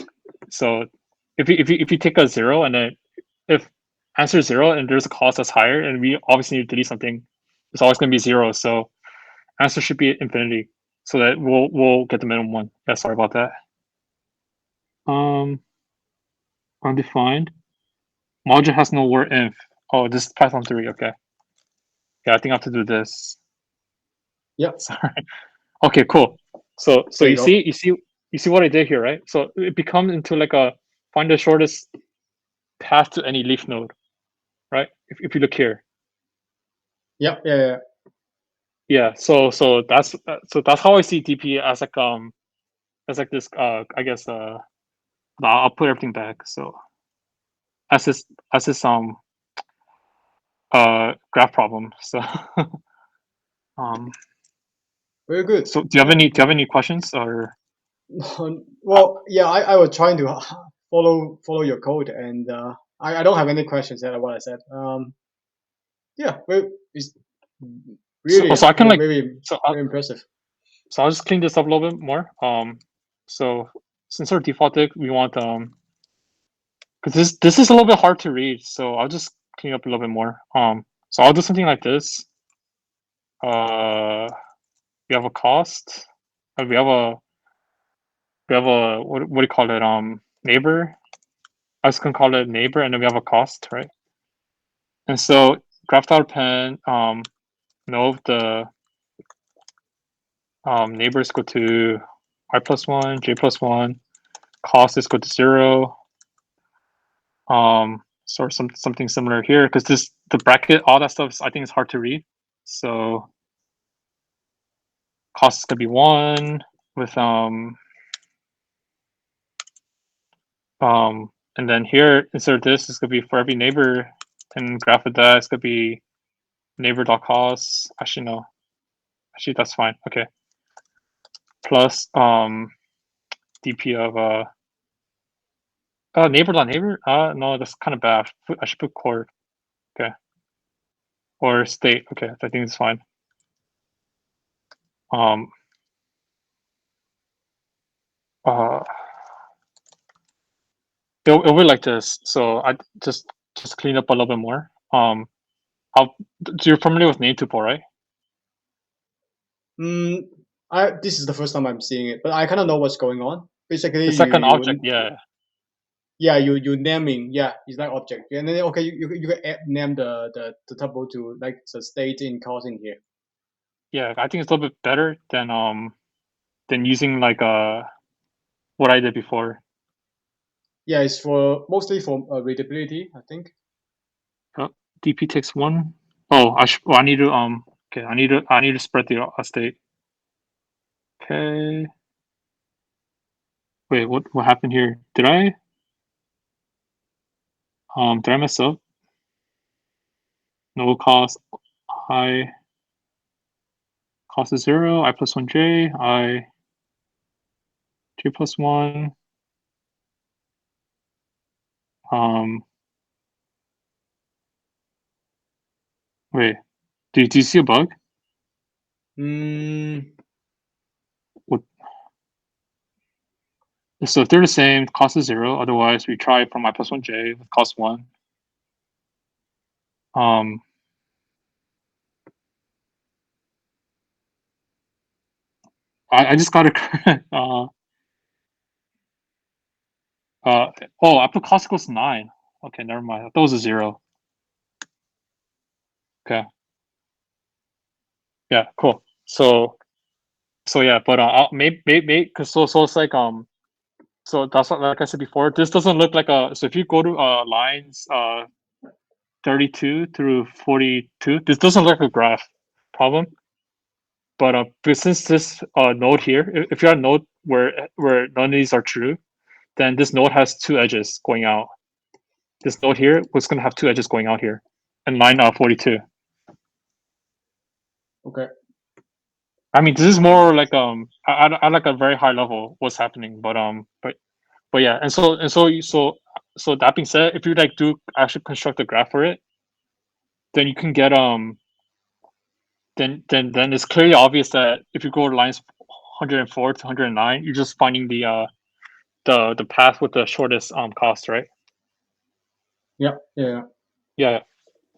[SPEAKER 2] so if you take a 0 and then if answer is 0 and there's a cost that's higher and we obviously need to delete something, it's always going to be 0. So answer should be infinity so that we'll get the minimum one. Yeah, sorry about that. Um, undefined module has no word inf. Oh, this is Python 3. Okay. Yeah, I think I have to do this.
[SPEAKER 1] Yep.
[SPEAKER 2] Sorry. Okay, cool. So
[SPEAKER 1] There you
[SPEAKER 2] you
[SPEAKER 1] go.
[SPEAKER 2] see what I did here, right? So it becomes into like a find the shortest path to any leaf node, right? If you look here,
[SPEAKER 1] Yep. Yeah. Yeah.
[SPEAKER 2] yeah. So that's how I see DP as like this. I guess I'll put everything back. So as this as this graph problem. So um
[SPEAKER 1] Very good.
[SPEAKER 2] so do you have any questions or uh,
[SPEAKER 1] Well, yeah, I was trying to follow your code, and I don't have any questions at what I said. Yeah, it's really
[SPEAKER 2] so I can like
[SPEAKER 1] very
[SPEAKER 2] so I,
[SPEAKER 1] very impressive.
[SPEAKER 2] so I'll just clean this up a little bit more. So since our defaulted, we want because this is a little bit hard to read, so I'll just clean up a little bit more. So I'll do something like this. Uh, we have a cost. We have a what do you call it? Neighbor. I was gonna call it neighbor, and then we have a cost, right? And so graph.pen know the neighbors go to I plus one, j plus one, cost is go to 0. Sort of something similar here because this the bracket, all that stuff I think is hard to read. So cost is gonna be 1 with and then here insert this is gonna be for every neighbor and graph of that it's gonna be neighbor.cost. Actually no. Actually that's fine. Okay. Plus DP of neighbor.neighbor? No, that's kind of bad. I should put core. Okay. Or state. Okay, I think it's fine. Um, uh, it'll be like this. So I just clean up a little bit more. I'll, so you're familiar with name tuple, right?
[SPEAKER 1] Mm, I this is the first time I'm seeing it, but I kind of know what's going on. Basically,
[SPEAKER 2] It's like an object. Yeah,
[SPEAKER 1] yeah you naming, yeah, it's like object, and then okay you can name the tuple to like the state in cost in here.
[SPEAKER 2] yeah. I think it's a little bit better than using like what I did before.
[SPEAKER 1] Yeah, it's for mostly for readability, I think.
[SPEAKER 2] Oh, DP takes 1. Oh, I need to okay. I need to spread the state. Okay. Wait, what happened here? Did I mess up? No cost. I cost is 0. I plus 1 j. J plus 1. Um, wait. Do you see a bug?
[SPEAKER 1] Mm,
[SPEAKER 2] What? So if they're the same, cost is 0. Otherwise, we try from I plus 1 j with cost 1. Um, I just got it. Uh, oh, I put cost equals 9. Okay, never mind. I thought it was a 0. Okay. Yeah, cool. So yeah, but maybe because so it's like so that's what, like I said before. This doesn't look like a. So if you go to lines 32 through 42, this doesn't look like a graph problem. But since this node here, if you're a node where none of these are true, then this node has 2 edges going out. This node here was going to have 2 edges going out here, and line 42.
[SPEAKER 1] okay.
[SPEAKER 2] I mean, this is more like I like a very high level what's happening, but yeah, and so that being said, if you like do actually construct a graph for it, then you can get then it's clearly obvious that if you go to lines 104 to 109, you're just finding the path with the shortest cost, right?
[SPEAKER 1] Yeah, yeah.
[SPEAKER 2] Yeah,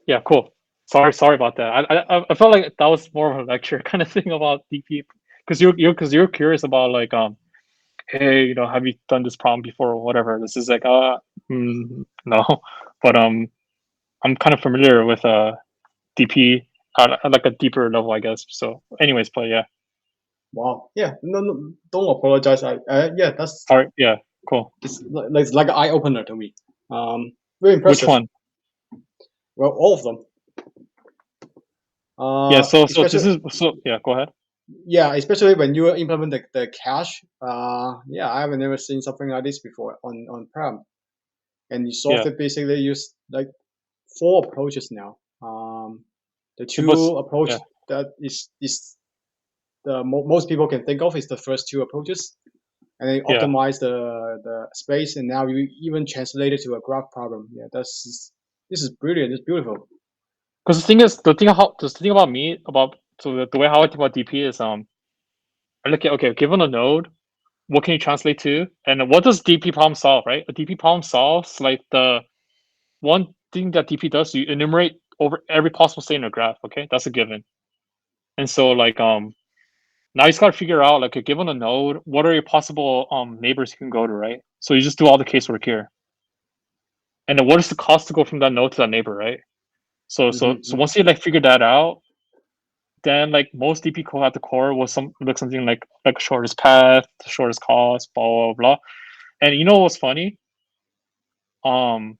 [SPEAKER 2] yeah, cool. Sorry about that. I felt like that was more of a lecture kind of thing about DP because you're curious about like hey, have you done this problem before or whatever. This is like no, but I'm kind of familiar with DP at like a deeper level, I guess. So, anyways, but yeah,
[SPEAKER 1] Wow. Yeah. No, no, don't apologize. Yeah, that's
[SPEAKER 2] all right, yeah, cool.
[SPEAKER 1] it's like an eye opener to me. Very
[SPEAKER 2] Which
[SPEAKER 1] impressive.
[SPEAKER 2] one?
[SPEAKER 1] Well, all of them.
[SPEAKER 2] Yeah, so this
[SPEAKER 1] Especially
[SPEAKER 2] is so yeah. Go ahead.
[SPEAKER 1] yeah, especially when you implement the cache. Yeah, I haven't never seen something like this before on Pramp, and you solved
[SPEAKER 2] Yeah,
[SPEAKER 1] it basically use like four approaches now. The
[SPEAKER 2] it was
[SPEAKER 1] two approach
[SPEAKER 2] yeah,
[SPEAKER 1] that is the most people can think of is the first two approaches, and then you
[SPEAKER 2] yeah.
[SPEAKER 1] optimize the space, and now you even translate it to a graph problem. Yeah, this is brilliant. It's beautiful.
[SPEAKER 2] Because the thing about me about so the way how I think about DP is I look at okay, given a node, what can you translate to, and what does DP problem solve? Right, a DP problem solves like the one thing that DP does. You enumerate over every possible state in a graph. Okay, that's a given. And so like now you just got to figure out like given a node, what are your possible neighbors you can go to, right? So you just do all the casework here, and then what is the cost to go from that node to that neighbor, right? So
[SPEAKER 1] Hmm.
[SPEAKER 2] once you like figure that out, then like most DP code at the core was something like shortest path, shortest cost, blah blah blah. And you know what's funny? Um,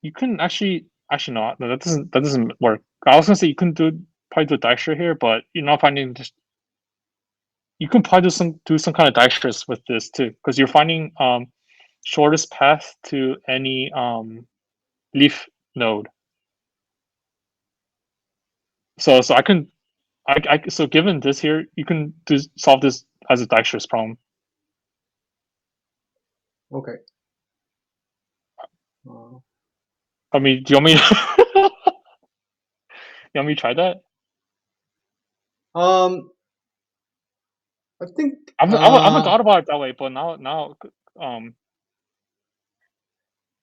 [SPEAKER 2] you can actually not. No, that doesn't work. I was gonna say you can probably do Dijkstra here, but you're not finding just you can probably do some kind of Dijkstras with this too, because you're finding shortest path to any leaf node. So I can so given this here, you can solve this as a Dijkstra's problem.
[SPEAKER 1] Okay. Uh,
[SPEAKER 2] I mean, do you want me? You want me to try that?
[SPEAKER 1] um, I think
[SPEAKER 2] I haven't thought about it that way, but now um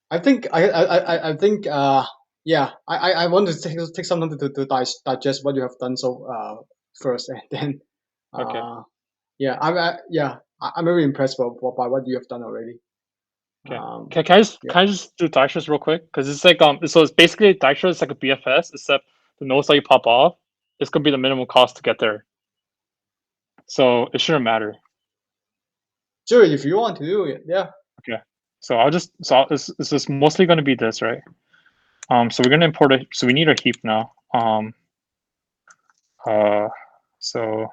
[SPEAKER 1] I think yeah I want to take some time to digest what you have done so first, and then
[SPEAKER 2] okay.
[SPEAKER 1] uh yeah yeah I'm very impressed by what you have done already.
[SPEAKER 2] Okay.
[SPEAKER 1] Um, yeah.
[SPEAKER 2] Can I just do Dijkstra's real quick? Because it's like so it's basically Dijkstra is like a BFS, except the nodes that you pop off, it's gonna be the minimum cost to get there. So it shouldn't matter.
[SPEAKER 1] Sure, if you want to do it, yeah.
[SPEAKER 2] Okay. So it's just mostly gonna be this, right? So we're gonna import a so we need a heap now. Uh so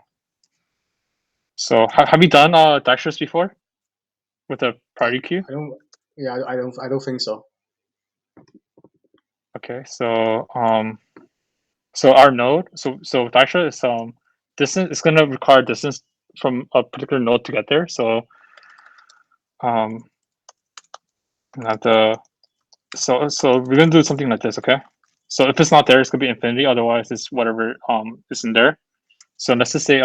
[SPEAKER 2] have you done Dijkstra's before with a priority queue?
[SPEAKER 1] I don't. Yeah, I don't think so.
[SPEAKER 2] Okay, so our node, so Dijkstra is distance. It's gonna require distance from a particular node to get there. So um, I have to so we're gonna do something like this. Okay, so if it's not there, it's gonna be infinity. Otherwise, it's whatever is in there. So let's just say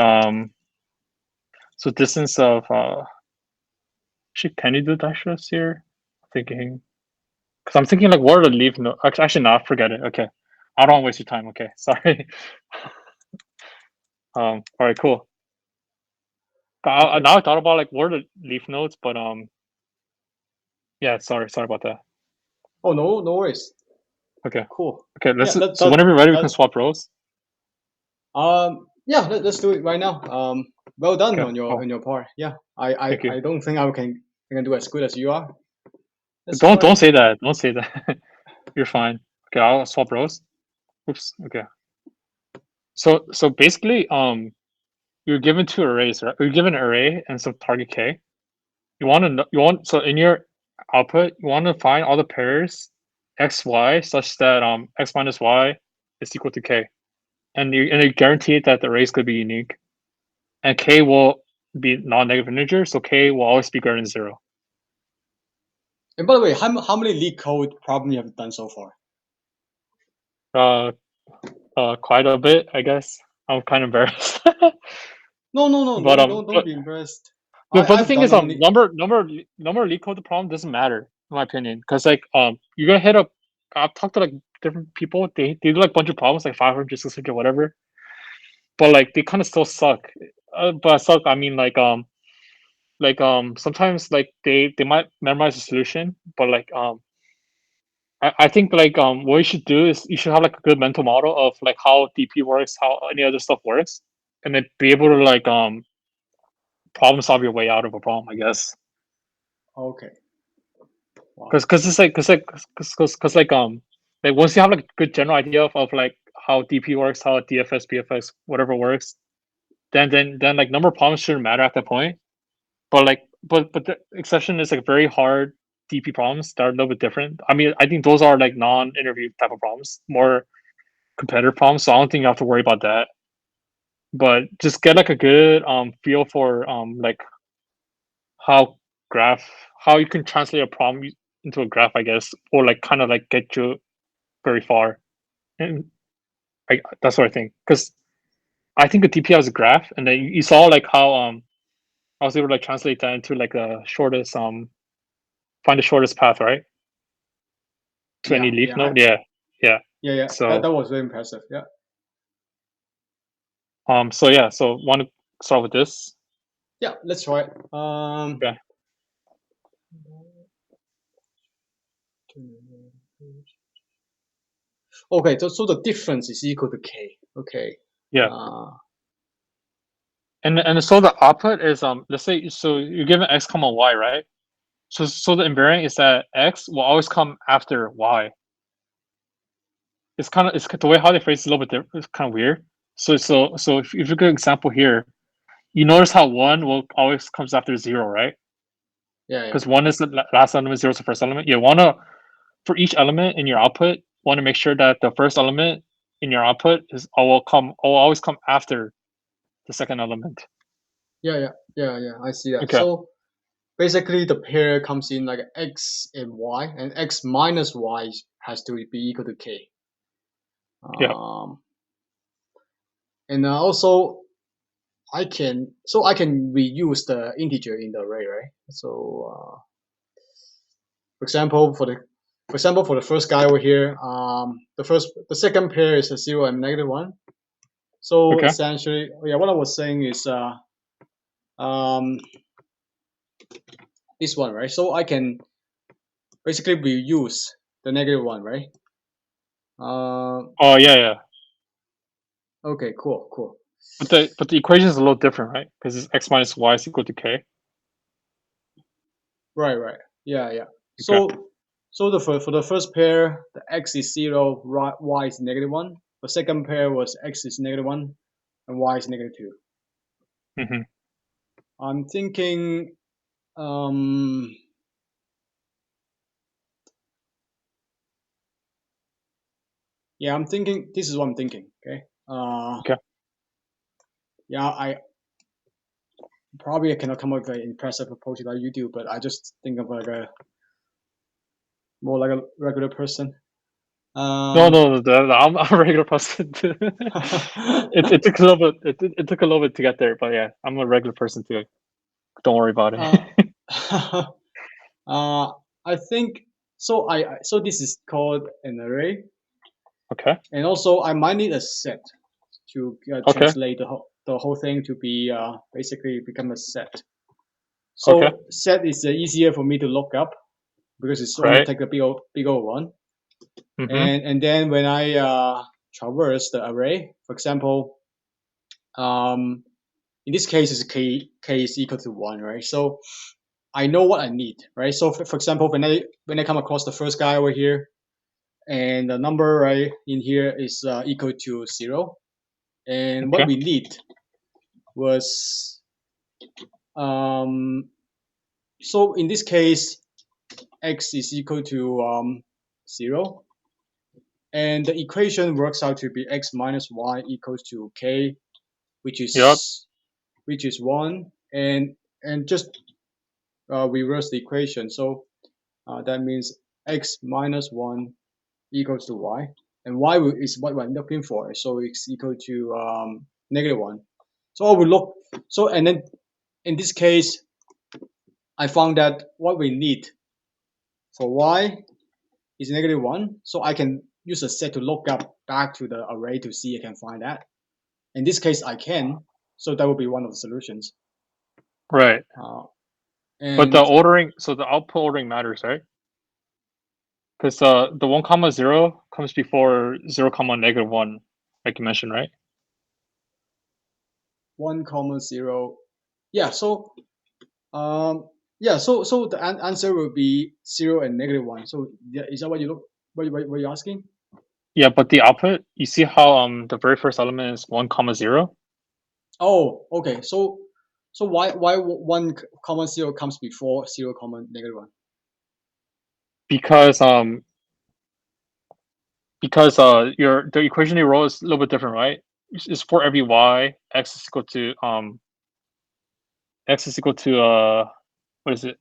[SPEAKER 2] so distance of actually can you do Dijkstra's here? I'm thinking because I'm thinking like what are the leave node? Actually, no, forget it. Okay, I don't want to waste your time. Okay, sorry. All right, cool.
[SPEAKER 1] Okay.
[SPEAKER 2] Now I thought about like what are the leaf nodes, but yeah, sorry about that.
[SPEAKER 1] Oh no, no worries.
[SPEAKER 2] Okay,
[SPEAKER 1] Cool.
[SPEAKER 2] okay,
[SPEAKER 1] Yeah,
[SPEAKER 2] so whenever you're ready, we can
[SPEAKER 1] that
[SPEAKER 2] swap rows.
[SPEAKER 1] yeah. Let's do it right now. Well done
[SPEAKER 2] Okay, cool.
[SPEAKER 1] on your part. Yeah,
[SPEAKER 2] Thank you.
[SPEAKER 1] I don't think I can do as good as you are. Let's
[SPEAKER 2] Don't
[SPEAKER 1] try
[SPEAKER 2] don't
[SPEAKER 1] it.
[SPEAKER 2] say that. Don't say that. You're fine. Okay, I'll swap rows. Oops. Okay. So basically, you're given two arrays, right? You're given an array and some target k. You want so in your output, you want to find all the pairs x y such that x minus y is equal to k, and you guarantee that the arrays could be unique, and k will be non-negative integer, so k will always be greater than 0.
[SPEAKER 1] And by the way, how many leak code problem you have done so far?
[SPEAKER 2] Uh, quite a bit, I guess. I'm kind of embarrassed.
[SPEAKER 1] No, no, no.
[SPEAKER 2] but
[SPEAKER 1] Don't be impressed.
[SPEAKER 2] but the
[SPEAKER 1] I've
[SPEAKER 2] thing
[SPEAKER 1] done
[SPEAKER 2] is,
[SPEAKER 1] only.
[SPEAKER 2] number of leak code the problem doesn't matter in my opinion, because like you're gonna hit up. I've talked to like different people. They do like a bunch of problems, like 500, 600, whatever. But like they kind of still suck. But suck, I mean like sometimes like they might memorize the solution, but like I think like what you should do is you should have like a good mental model of like how DP works, how any other stuff works, and then be able to like problem solve your way out of a problem, I guess.
[SPEAKER 1] Okay. Wow.
[SPEAKER 2] Because it's cause like once you have like a good general idea of like how DP works, how DFS, BFS, whatever works, then like number of problems shouldn't matter at that point. But like but the exception is like very hard DP problems that are a little bit different. I mean, I think those are like non-interview type of problems, more competitive problems. So I don't think you have to worry about that. But just get like a good feel for like how graph how you can translate a problem into a graph, I guess, or like kind of like get you very far. And that's what I think. Because I think a DP has a graph, and then you saw like how I was able to like translate that into like the shortest find the shortest path, right? To any
[SPEAKER 1] Yeah,
[SPEAKER 2] leaf
[SPEAKER 1] yeah,
[SPEAKER 2] node. Yeah. Yeah.
[SPEAKER 1] yeah, yeah. That
[SPEAKER 2] So
[SPEAKER 1] was very impressive. Yeah,
[SPEAKER 2] so yeah, so want to start with this?
[SPEAKER 1] yeah. Let's try it.
[SPEAKER 2] Okay.
[SPEAKER 1] Okay, so the difference is equal to k. Okay.
[SPEAKER 2] Yeah.
[SPEAKER 1] Uh,
[SPEAKER 2] And so the output is let's say so you're given x comma y, right? So the invariant is that x will always come after y. It's the way how they phrase it is a little bit different. It's kind of weird. So if you look at an example here, you notice how one will always comes after zero, right?
[SPEAKER 1] yeah, yeah,
[SPEAKER 2] Because one is the last element, zero is the first element. You wanna for each element in your output, want to make sure that the first element in your output will always come after the second element.
[SPEAKER 1] yeah, yeah, yeah, yeah. I see that.
[SPEAKER 2] Okay.
[SPEAKER 1] So basically, the pair comes in like x and y, and x minus y has to be equal to k.
[SPEAKER 2] Yeah.
[SPEAKER 1] Um, and also I can reuse the integer in the array, right? So for example for the first guy over here, the second pair is a 0 and -1. So
[SPEAKER 2] Okay.
[SPEAKER 1] essentially, yeah, what I was saying is um, this one, right? So I can basically reuse the -1, right?
[SPEAKER 2] Oh yeah, yeah.
[SPEAKER 1] Okay, cool, cool.
[SPEAKER 2] But the equation is a little different, right? Because it's x minus y is equal to k.
[SPEAKER 1] Right, right. Yeah, yeah.
[SPEAKER 2] Okay.
[SPEAKER 1] So for the first pair, the x is 0, y is -1. The second pair was x is -1 and y is -2.
[SPEAKER 2] Mm-hmm.
[SPEAKER 1] I'm thinking, um, yeah, I'm thinking. This is what I'm thinking. Okay.
[SPEAKER 2] Okay.
[SPEAKER 1] Yeah, I cannot come up with an impressive proposal like you do, but I just think of like a more like a regular person.
[SPEAKER 2] No,
[SPEAKER 1] Um,
[SPEAKER 2] no, no. I'm a regular person too. It took a little bit. It took a little bit to get there, but yeah, I'm a regular person too. Don't worry about it.
[SPEAKER 1] uh, I think so. So this is called an array,
[SPEAKER 2] Okay.
[SPEAKER 1] and also I might need a set to
[SPEAKER 2] Okay.
[SPEAKER 1] translate the whole thing to be basically become a set.
[SPEAKER 2] Okay.
[SPEAKER 1] So set is easier for me to look up because it's only
[SPEAKER 2] Right.
[SPEAKER 1] take a big old one.
[SPEAKER 2] Mm-hmm.
[SPEAKER 1] And then when I traverse the array, for example, um, in this case, is k is equal to 1, right? So I know what I need, right? So for example, when I come across the first guy over here, and the number right in here is equal to 0, and what
[SPEAKER 2] Okay.
[SPEAKER 1] we need was um, so in this case, x is equal to 0, and the equation works out to be x minus y equals to k, which
[SPEAKER 2] Yep.
[SPEAKER 1] is 1, and just reverse the equation. So that means x minus 1 equals to y, and y is what we're looking for. So it's equal to -1. So I will look. So and then in this case, I found that what we need for y is -1. So I can use a set to look up back to the array to see I can find that. In this case, I can. So that will be one of the solutions.
[SPEAKER 2] Right.
[SPEAKER 1] Uh,
[SPEAKER 2] But the
[SPEAKER 1] and
[SPEAKER 2] ordering, so the output ordering matters, right? Because the 1, 0 comes before 0, -1, like you mentioned, right?
[SPEAKER 1] 1, 0. Yeah. So yeah. So the answer will be 0 and -1. So yeah, is that what you look? What you asking?
[SPEAKER 2] Yeah, but the output, you see how the very first element is 1, 0?
[SPEAKER 1] Oh, okay. So why 1, 0 comes before 0, -1?
[SPEAKER 2] Because your the equation you wrote is a little bit different, right? It's for every y, x is equal to what is it?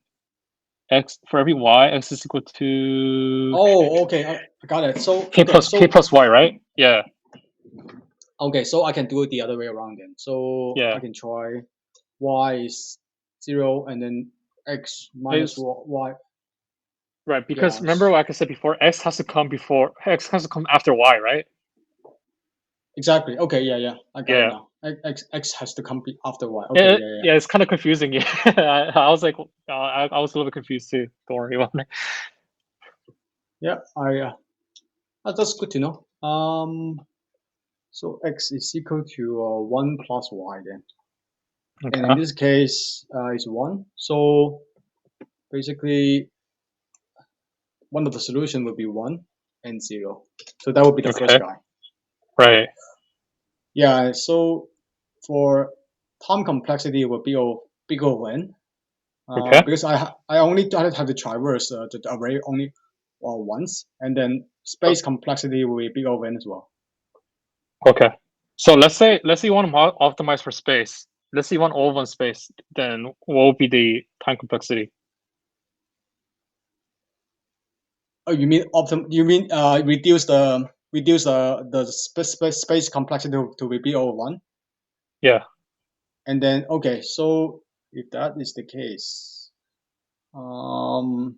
[SPEAKER 2] X for every y, x is equal to
[SPEAKER 1] Oh, okay. I got it. So
[SPEAKER 2] k
[SPEAKER 1] okay.
[SPEAKER 2] plus k
[SPEAKER 1] So
[SPEAKER 2] plus y, right? Yeah,
[SPEAKER 1] okay. So I can do it the other way around then. So I
[SPEAKER 2] yeah.
[SPEAKER 1] can try y is 0 and then x minus
[SPEAKER 2] It's
[SPEAKER 1] y.
[SPEAKER 2] right because
[SPEAKER 1] Yeah.
[SPEAKER 2] remember, like I said before, x has to come after y, right?
[SPEAKER 1] Exactly. Okay. Yeah. Yeah. I got it
[SPEAKER 2] Yeah.
[SPEAKER 1] now. X has to come after y. Okay. Yeah. Yeah.
[SPEAKER 2] Yeah, it's kind of confusing. Yeah, I was like, I was a little bit confused too. Don't worry about it.
[SPEAKER 1] Yeah. That's good to know. So x is equal to 1 plus y then, and in
[SPEAKER 2] Okay.
[SPEAKER 1] this case, it's 1. So basically, one of the solution will be 1 and 0. So that would be the first
[SPEAKER 2] Okay.
[SPEAKER 1] guy.
[SPEAKER 2] Right.
[SPEAKER 1] Yeah. So for time complexity will be big O n.
[SPEAKER 2] Okay.
[SPEAKER 1] Because I only have to traverse the array only once, and then space complexity will be big O n as well.
[SPEAKER 2] Okay. So let's say you want to optimize for space. Let's say you want all of one space. Then what would be the time complexity?
[SPEAKER 1] Oh, you mean You mean reduce the space complexity to be big O 1,
[SPEAKER 2] Yeah.
[SPEAKER 1] and then okay. So if that is the case, um,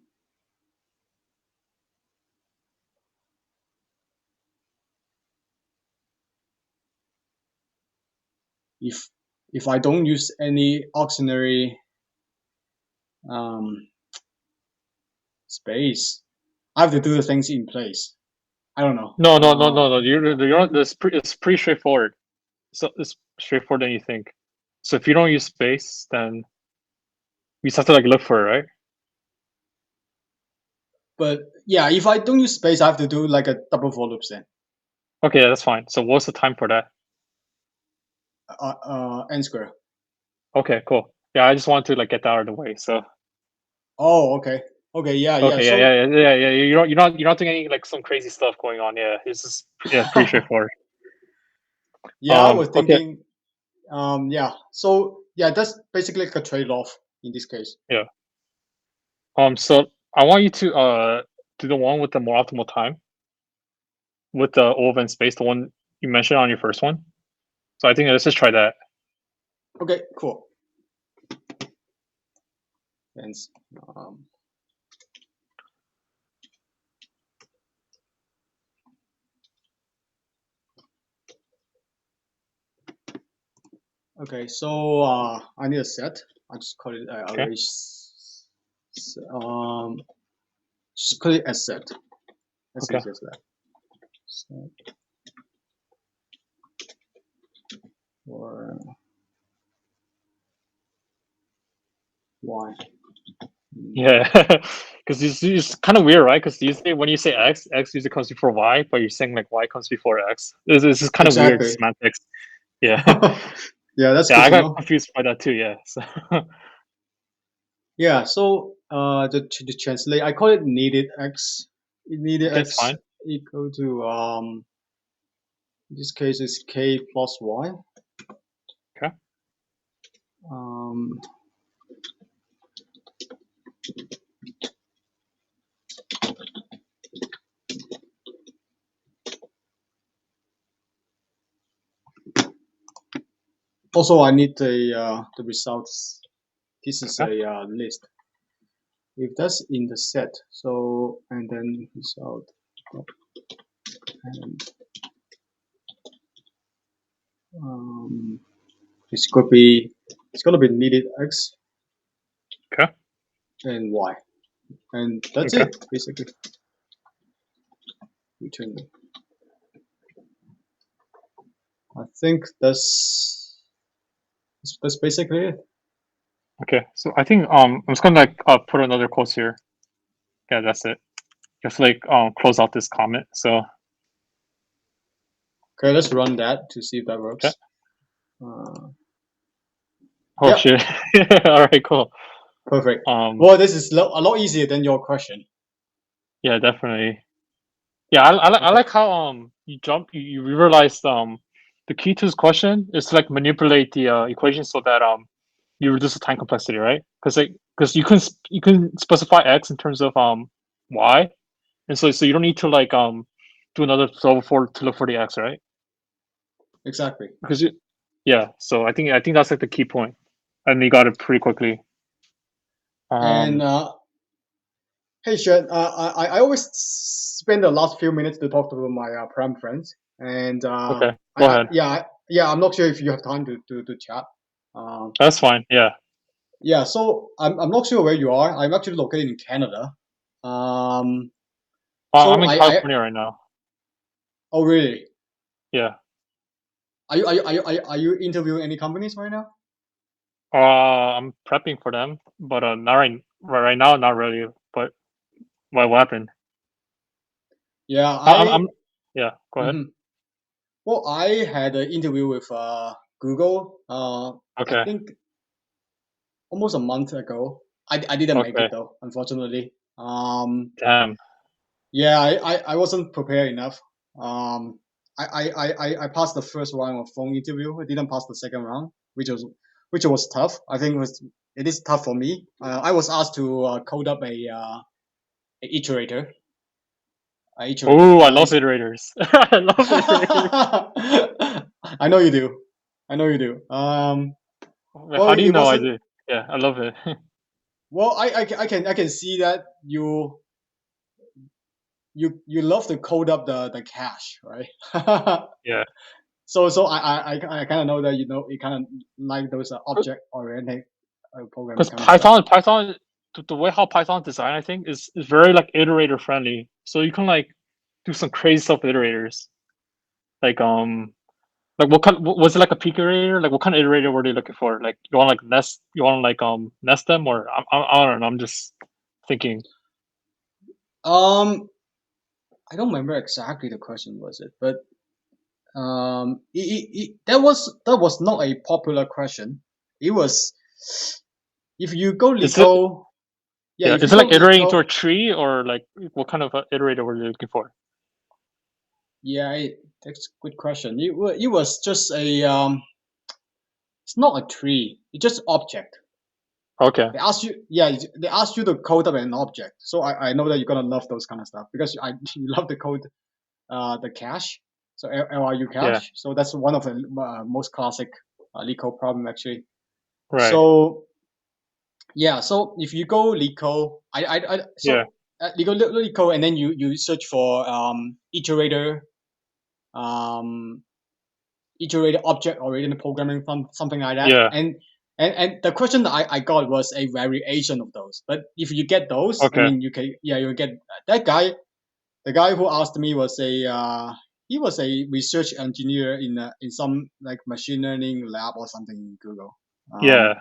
[SPEAKER 1] if if I don't use any auxiliary um, space, I have to do the things in place. I don't know.
[SPEAKER 2] No, no, no, no, no. You're not. It's pretty straightforward. So it's straightforward than you think. So if you don't use space, then you just have to like look for it, right?
[SPEAKER 1] But yeah, if I don't use space, I have to do like a double for loops then.
[SPEAKER 2] Okay, yeah, that's fine. So what's the time for that?
[SPEAKER 1] N square.
[SPEAKER 2] Okay, cool. Yeah, I just wanted to like get that out of the way. So
[SPEAKER 1] Oh, okay. Okay, yeah, yeah.
[SPEAKER 2] okay, yeah,
[SPEAKER 1] So
[SPEAKER 2] yeah, yeah, yeah, yeah. You're not doing any like some crazy stuff going on. Yeah, it's just yeah, pretty straightforward.
[SPEAKER 1] yeah, I was
[SPEAKER 2] Okay,
[SPEAKER 1] thinking, yeah. So yeah, that's basically like a trade-off in this case.
[SPEAKER 2] yeah. So I want you to do the one with the more optimal time with the oven space, the one you mentioned on your first one. So I think let's just try that.
[SPEAKER 1] Okay, cool. Thanks. Um, okay, so I need a set. I just call it
[SPEAKER 2] Okay.
[SPEAKER 1] array. Just call it as set. As
[SPEAKER 2] Okay.
[SPEAKER 1] easy as that. Set for y.
[SPEAKER 2] Yeah, because it's kind of weird, right? Because usually when you say x, x usually comes before y, but you're saying like y comes before x. This is kind of weird
[SPEAKER 1] Exactly.
[SPEAKER 2] semantics. Yeah,
[SPEAKER 1] Yeah, that's
[SPEAKER 2] yeah,
[SPEAKER 1] good
[SPEAKER 2] I
[SPEAKER 1] to
[SPEAKER 2] got
[SPEAKER 1] know.
[SPEAKER 2] confused by that too. Yeah, so
[SPEAKER 1] Yeah, so to translate, I call it needed x. Needed
[SPEAKER 2] okay, it's
[SPEAKER 1] x
[SPEAKER 2] fine.
[SPEAKER 1] equal to in this case is k plus y.
[SPEAKER 2] Okay,
[SPEAKER 1] Um, Also, I need the results. This is
[SPEAKER 2] okay,
[SPEAKER 1] a list. If that's in the set, so and then result, and um, it's gonna be needed x
[SPEAKER 2] okay,
[SPEAKER 1] and y, and that's
[SPEAKER 2] okay.
[SPEAKER 1] it basically. between. I think that's basically it.
[SPEAKER 2] Okay, so I think I'm just gonna like put another quote here. Yeah, that's it. Just like close out this comment. So
[SPEAKER 1] Okay, let's run that to see if that
[SPEAKER 2] okay.
[SPEAKER 1] works. Uh,
[SPEAKER 2] Oh
[SPEAKER 1] yeah,
[SPEAKER 2] shit. All right, cool.
[SPEAKER 1] perfect.
[SPEAKER 2] Um,
[SPEAKER 1] Well, this is a lot easier than your question.
[SPEAKER 2] yeah, definitely. Yeah, I
[SPEAKER 1] Okay,
[SPEAKER 2] like how you realized the key to this question is to like manipulate the equation so that you reduce the time complexity, right? Because you can specify x in terms of y, and so you don't need to like do another solver for to look for the x, right?
[SPEAKER 1] exactly.
[SPEAKER 2] Because you, yeah. So I think that's like the key point, and you got it pretty quickly.
[SPEAKER 1] And
[SPEAKER 2] Um,
[SPEAKER 1] hey, Shed, I always spend the last few minutes to talk to my Pram friends, and
[SPEAKER 2] okay, go ahead.
[SPEAKER 1] yeah, I'm not sure if you have time to chat. Um,
[SPEAKER 2] That's fine. Yeah.
[SPEAKER 1] yeah, so I'm not sure where you are. I'm actually located in Canada. Um,
[SPEAKER 2] I'm
[SPEAKER 1] so
[SPEAKER 2] in
[SPEAKER 1] I
[SPEAKER 2] California right now.
[SPEAKER 1] oh really?
[SPEAKER 2] Yeah.
[SPEAKER 1] Are you interviewing any companies right now?
[SPEAKER 2] I'm prepping for them, but not right now, not really. But what happened?
[SPEAKER 1] Yeah,
[SPEAKER 2] I'm yeah. Go ahead.
[SPEAKER 1] mhm. Well, I had an interview with Google. I
[SPEAKER 2] Okay.
[SPEAKER 1] think almost a month ago. I didn't make it
[SPEAKER 2] Okay.
[SPEAKER 1] though, unfortunately.
[SPEAKER 2] Damn.
[SPEAKER 1] Yeah, I wasn't prepared enough. Um, I passed the first round of phone interview. I didn't pass the second round, which was tough. I think it is tough for me. I was asked to code up a iterator, a iterator
[SPEAKER 2] Oh, I love
[SPEAKER 1] device.
[SPEAKER 2] iterators. I love iterators.
[SPEAKER 1] I know you do. I know you do. Well,
[SPEAKER 2] How do you
[SPEAKER 1] it
[SPEAKER 2] know I
[SPEAKER 1] wasn't.
[SPEAKER 2] do? Yeah, I love it.
[SPEAKER 1] Well, I can see that you love to code up the cache, right?
[SPEAKER 2] Yeah.
[SPEAKER 1] So I kind of know that you kind of like those object oriented programming
[SPEAKER 2] Because
[SPEAKER 1] kind of stuff.
[SPEAKER 2] Python, the way how Python is designed, I think, is very like iterator friendly. So you can like do some crazy stuff with iterators. Like like what kind was it like a peak iterator? Like what kind of iterator were they looking for? Like you want like nest you want to like nest them or I don't know. I'm just thinking.
[SPEAKER 1] Um, I don't remember exactly the question was it, but that was not a popular question. It was if you go
[SPEAKER 2] Is it
[SPEAKER 1] Lico, yeah,
[SPEAKER 2] yeah?
[SPEAKER 1] if you
[SPEAKER 2] Is it
[SPEAKER 1] go
[SPEAKER 2] like iterating to
[SPEAKER 1] Lico,
[SPEAKER 2] a tree or like what kind of iterator were they looking for?
[SPEAKER 1] yeah, that's a good question. It was just a it's not a tree. It's just object.
[SPEAKER 2] Okay.
[SPEAKER 1] They ask you, yeah, they ask you to code up an object. So I know that you're gonna love those kind of stuff because you love the code, the cache. So LRU
[SPEAKER 2] Yeah.
[SPEAKER 1] cache. So that's one of the most classic LeetCode problem actually.
[SPEAKER 2] Right.
[SPEAKER 1] So yeah, so if you go LeetCode,
[SPEAKER 2] Yeah.
[SPEAKER 1] you go LeetCode and then you search for um, iterated object oriented programming, something like that.
[SPEAKER 2] Yeah.
[SPEAKER 1] And the question that I got was a variation of those. But if you get those, I
[SPEAKER 2] Okay.
[SPEAKER 1] mean, you get that guy. The guy who asked me was he was a research engineer in some like machine learning lab or something in Google,
[SPEAKER 2] Yeah.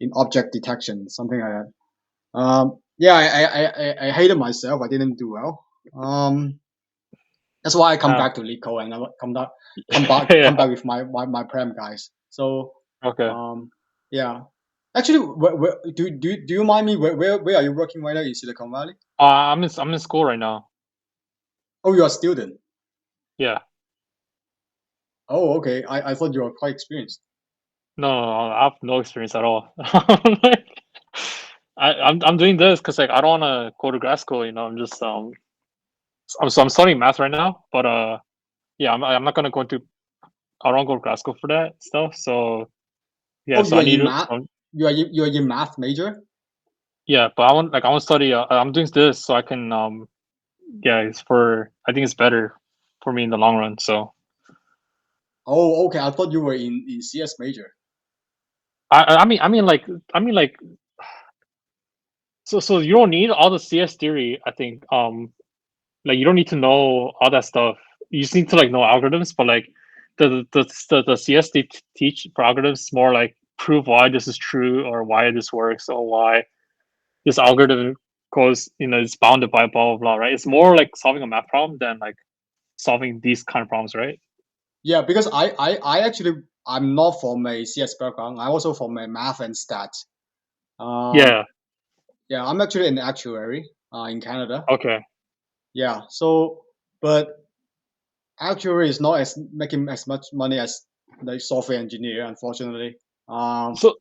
[SPEAKER 1] in object detection, something like that. Yeah, I hated myself. I didn't do well. That's why I come
[SPEAKER 2] Uh,
[SPEAKER 1] back to LeetCode and I come
[SPEAKER 2] yeah.
[SPEAKER 1] back with my Pram guys. So,
[SPEAKER 2] Okay.
[SPEAKER 1] um, yeah. Actually, do you mind me? Where are you working right now in Silicon Valley?
[SPEAKER 2] I'm in school right now.
[SPEAKER 1] Oh, you're a student.
[SPEAKER 2] Yeah.
[SPEAKER 1] Oh, okay. I thought you were quite experienced.
[SPEAKER 2] No, I have no experience at all. Like, I'm doing this because like I don't want to go to grad school. You know, I'm just I'm studying math right now, but yeah, I'm not gonna go into I don't go to grad school for that stuff. So yeah,
[SPEAKER 1] Oh,
[SPEAKER 2] so
[SPEAKER 1] you
[SPEAKER 2] I
[SPEAKER 1] are
[SPEAKER 2] need
[SPEAKER 1] in
[SPEAKER 2] to
[SPEAKER 1] math. You are in math major.
[SPEAKER 2] yeah, but I want to study. I'm doing this so I can yeah, it's for I think it's better for me in the long run. So
[SPEAKER 1] Oh, okay. I thought you were in CS major.
[SPEAKER 2] I mean like I mean like so you don't need all the CS theory. I think Like you don't need to know all that stuff. You just need to like know algorithms, but like the CS they teach for algorithms is more like prove why this is true or why this works or why this algorithm goes, it's bounded by blah blah blah, right? It's more like solving a math problem than like solving these kind of problems, right?
[SPEAKER 1] Yeah, because I actually I'm not from a CS background. I'm also from a math and stats. Um,
[SPEAKER 2] Yeah.
[SPEAKER 1] yeah, I'm actually an actuary in Canada.
[SPEAKER 2] Okay.
[SPEAKER 1] Yeah, so but actuary is not as making as much money as like software engineer, unfortunately. Um,
[SPEAKER 2] So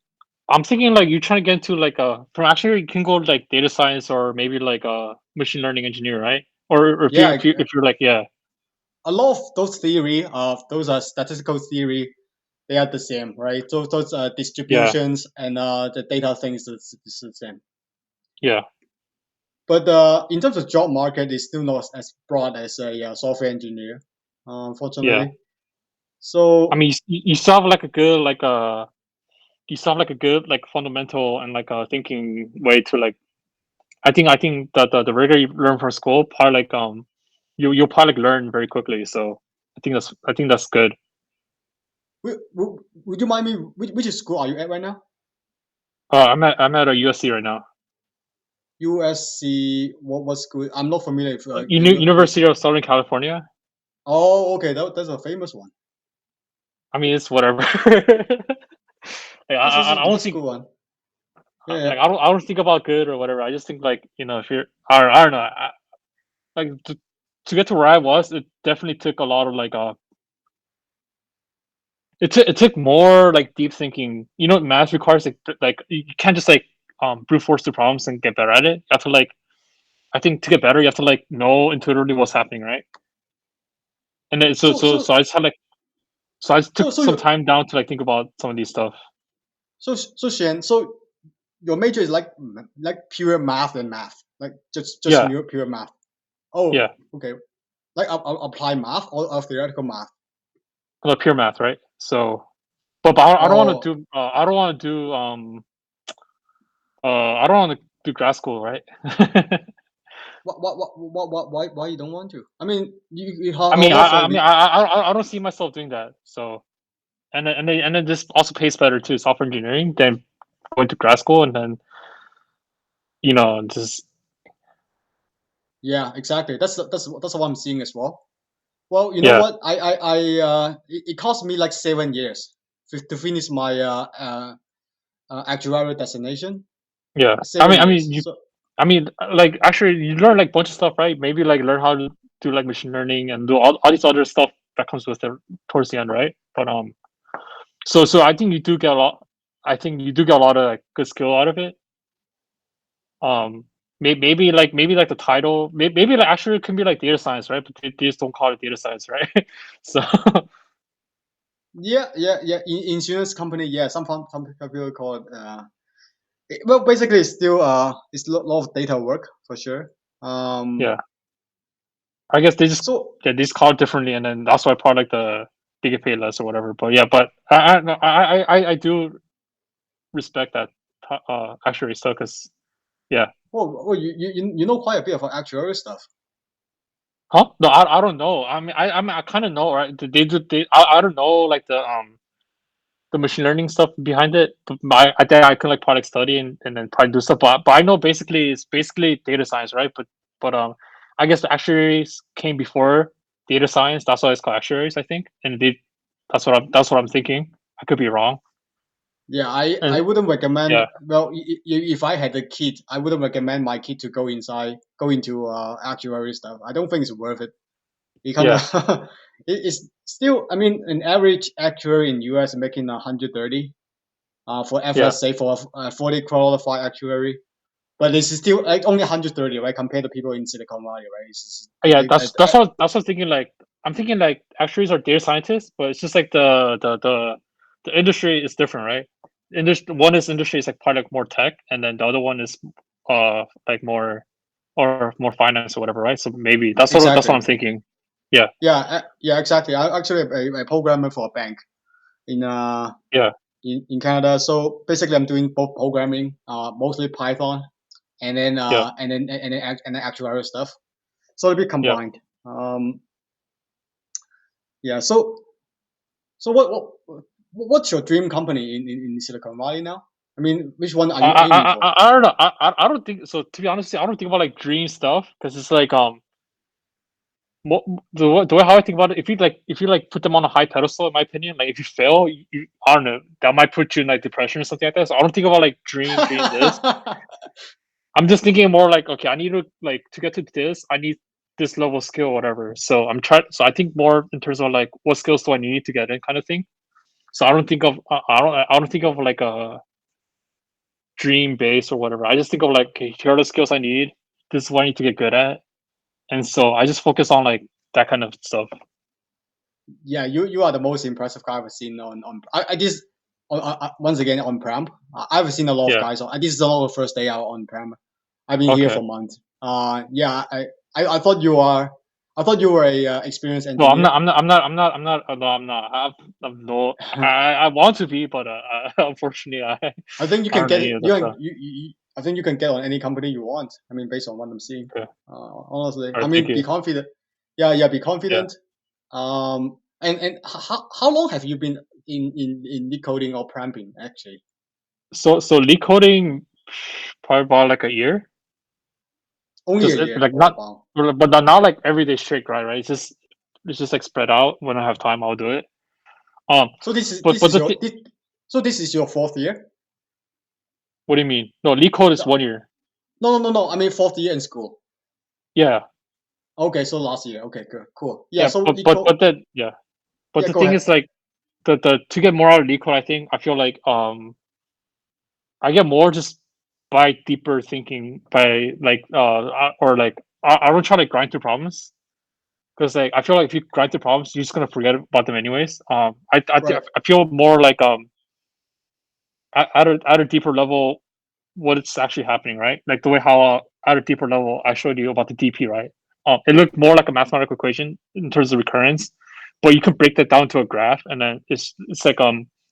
[SPEAKER 2] I'm thinking like you're trying to get into like a from actually you can go like data science or maybe like a machine learning engineer, right? Or if you
[SPEAKER 1] yeah,
[SPEAKER 2] if you if you're like yeah
[SPEAKER 1] a lot of those theory of those are statistical theory. They are the same, right? So those
[SPEAKER 2] yeah
[SPEAKER 1] distributions and the data things is the same.
[SPEAKER 2] yeah.
[SPEAKER 1] But in terms of job market, it's still not as broad as a software engineer,
[SPEAKER 2] Yeah.
[SPEAKER 1] unfortunately.
[SPEAKER 2] I
[SPEAKER 1] So
[SPEAKER 2] mean, you still have like a good like you still have like a good like fundamental and like a thinking way to like. I think that the rigor you learn from school probably like you'll probably like learn very quickly. So I think that's good.
[SPEAKER 1] would you mind me? Which school are you at right now?
[SPEAKER 2] I'm at a USC right now.
[SPEAKER 1] USC. What school? I'm not familiar with
[SPEAKER 2] University of Southern California.
[SPEAKER 1] Oh, okay. That's a famous one.
[SPEAKER 2] I mean, it's whatever. Like, I
[SPEAKER 1] That's
[SPEAKER 2] don't
[SPEAKER 1] a
[SPEAKER 2] think
[SPEAKER 1] cool one. Yeah, yeah.
[SPEAKER 2] like I don't think about good or whatever. I just think like if you're I don't know like to get to where I was, it definitely took a lot of like it took more like deep thinking. Math requires like you can't just like brute force the problems and get better at it. You have to like I think to get better, you have to like know intuitively what's happening, right? And then so
[SPEAKER 1] So
[SPEAKER 2] so
[SPEAKER 1] so
[SPEAKER 2] so I just had like so I just
[SPEAKER 1] so
[SPEAKER 2] took
[SPEAKER 1] so
[SPEAKER 2] some
[SPEAKER 1] you
[SPEAKER 2] time down to like think about some of these stuff.
[SPEAKER 1] Shen. So your major is like pure math and math, like just
[SPEAKER 2] Yeah,
[SPEAKER 1] pure math. Oh,
[SPEAKER 2] yeah,
[SPEAKER 1] okay. Like apply math or theoretical math.
[SPEAKER 2] like pure math, right? So, but I don't want
[SPEAKER 1] Oh,
[SPEAKER 2] to do I don't want to do I don't want to do grad school, right?
[SPEAKER 1] why you don't want to? I mean, you
[SPEAKER 2] I mean,
[SPEAKER 1] however
[SPEAKER 2] I,
[SPEAKER 1] for
[SPEAKER 2] I mean,
[SPEAKER 1] the
[SPEAKER 2] I don't see myself doing that. So, and then this also pays better too, software engineering, than going to grad school and then just
[SPEAKER 1] yeah, exactly. That's what I'm seeing as well. Well, you know
[SPEAKER 2] yeah,
[SPEAKER 1] what? It cost me like 7 years to finish my actuarial destination.
[SPEAKER 2] yeah. I mean,
[SPEAKER 1] seven
[SPEAKER 2] I
[SPEAKER 1] years.
[SPEAKER 2] mean, you,
[SPEAKER 1] So
[SPEAKER 2] I mean, like actually, you learn like bunch of stuff, right? Maybe like learn how to do like machine learning and do all these other stuff that comes with it towards the end, right? But so I think you do get a lot. I think you do get a lot of like good skill out of it. Um, maybe like the title, maybe like actually it can be like data science, right? But they just don't call it data science, right? So
[SPEAKER 1] yeah. Insurance company, yeah. Some people call it. Well, basically, it's still it's a lot of data work for sure.
[SPEAKER 2] yeah, I guess they just
[SPEAKER 1] So
[SPEAKER 2] yeah they just call it differently, and then that's why part like they get paid less or whatever. But yeah, but no, I do respect that actually stuff because yeah.
[SPEAKER 1] you know quite a bit of actuarial stuff.
[SPEAKER 2] Huh? No, I don't know. I kind of know, right? I don't know like the machine learning stuff behind it. But I think I could like probably study and then probably do stuff. But I know basically it's basically data science, right? But I guess the actuaries came before data science. That's why it's called actuaries, I think. And they that's what I'm thinking. I could be wrong.
[SPEAKER 1] Yeah, I
[SPEAKER 2] And
[SPEAKER 1] wouldn't recommend.
[SPEAKER 2] yeah,
[SPEAKER 1] Well, if I had a kid, I wouldn't recommend my kid to go into actuary stuff. I don't think it's worth it. It kind
[SPEAKER 2] yeah,
[SPEAKER 1] of it's still. I mean, an average actuary in US making 130 for
[SPEAKER 2] yeah.
[SPEAKER 1] FSA for a 40 qualified actuary, but it's still like only 130, right? Compared to people in Silicon Valley, right?
[SPEAKER 2] Yeah,
[SPEAKER 1] They,
[SPEAKER 2] that's what I was thinking. Like I'm thinking like actuaries are data scientists, but it's just like the industry is different, right? One is industry is like part like more tech, and then the other one is like more finance or whatever, right? So maybe that's what I'm
[SPEAKER 1] exactly.
[SPEAKER 2] thinking. Yeah,
[SPEAKER 1] Yeah, exactly. I actually a programmer for a bank in
[SPEAKER 2] yeah,
[SPEAKER 1] in Canada. So basically, I'm doing both programming, mostly Python, and then
[SPEAKER 2] yeah,
[SPEAKER 1] actuarial stuff. So it'll be
[SPEAKER 2] Yeah.
[SPEAKER 1] combined. Yeah. So what's your dream company in Silicon Valley now? I mean, which one are you aiming for?
[SPEAKER 2] I don't know. I don't think so. To be honest, I don't think about like dream stuff because it's like the way how I think about it. If you like put them on a high pedestal, in my opinion, like if you fail, I don't know, that might put you in like depression or something like that. So I don't think about like dream this. I'm just thinking more like, okay, I need to like to get to this, I need this level of skill, whatever. So I'm trying. So I think more in terms of like what skills do I need to get in, kind of thing. So I don't think of I don't think of like a dream base or whatever. I just think of like, okay, here are the skills I need. This is what I need to get good at, and so I just focus on like that kind of stuff.
[SPEAKER 1] Yeah, you are the most impressive guy I've seen on. I just once again on Pramp. I've seen a lot of
[SPEAKER 2] Yeah.
[SPEAKER 1] guys. This is not the first day out on Pramp. I've been here
[SPEAKER 2] Okay.
[SPEAKER 1] for months. Yeah, I thought you are. I thought you were a experienced
[SPEAKER 2] No, I'm not.
[SPEAKER 1] engineer.
[SPEAKER 2] I'm not. I'm not. I'm not. I'm not. No, I'm not. I've no. I want to be, but unfortunately,
[SPEAKER 1] I think you
[SPEAKER 2] I
[SPEAKER 1] can
[SPEAKER 2] don't know
[SPEAKER 1] get
[SPEAKER 2] any
[SPEAKER 1] it.
[SPEAKER 2] of that stuff.
[SPEAKER 1] I think you can get on any company you want. I mean, based on what I'm seeing.
[SPEAKER 2] Okay.
[SPEAKER 1] Honestly,
[SPEAKER 2] All
[SPEAKER 1] I
[SPEAKER 2] right. Thank
[SPEAKER 1] mean, be
[SPEAKER 2] you.
[SPEAKER 1] confident. Yeah, be
[SPEAKER 2] Yeah.
[SPEAKER 1] confident. And how long have you been in decoding or pramping actually?
[SPEAKER 2] So leak coding, probably about like a year.
[SPEAKER 1] Only a
[SPEAKER 2] Just it,
[SPEAKER 1] year.
[SPEAKER 2] like
[SPEAKER 1] Oh
[SPEAKER 2] not,
[SPEAKER 1] wow.
[SPEAKER 2] but not like every day straight, right? It's just like spread out. When I have time, I'll do it. Um,
[SPEAKER 1] So this is
[SPEAKER 2] but the
[SPEAKER 1] this, so this is your fourth year?
[SPEAKER 2] what do you mean? No, leak code is
[SPEAKER 1] No,
[SPEAKER 2] 1 year.
[SPEAKER 1] no. I mean fourth year in school.
[SPEAKER 2] Yeah,
[SPEAKER 1] Okay, so last year. Okay, good, cool. Yeah,
[SPEAKER 2] yeah.
[SPEAKER 1] so
[SPEAKER 2] But then yeah. But
[SPEAKER 1] yeah,
[SPEAKER 2] the
[SPEAKER 1] go
[SPEAKER 2] thing
[SPEAKER 1] ahead.
[SPEAKER 2] is like the to get more out of leak code, I think I feel like I get more just by deeper thinking by like or like I don't try to grind through problems because like I feel like if you grind through problems, you're just gonna forget about them anyways.
[SPEAKER 1] Right.
[SPEAKER 2] I feel more like at a deeper level what it's actually happening, right? Like the way how at a deeper level I showed you about the DP, right? It looked more like a mathematical equation in terms of recurrence, but you can break that down to a graph, and then it's like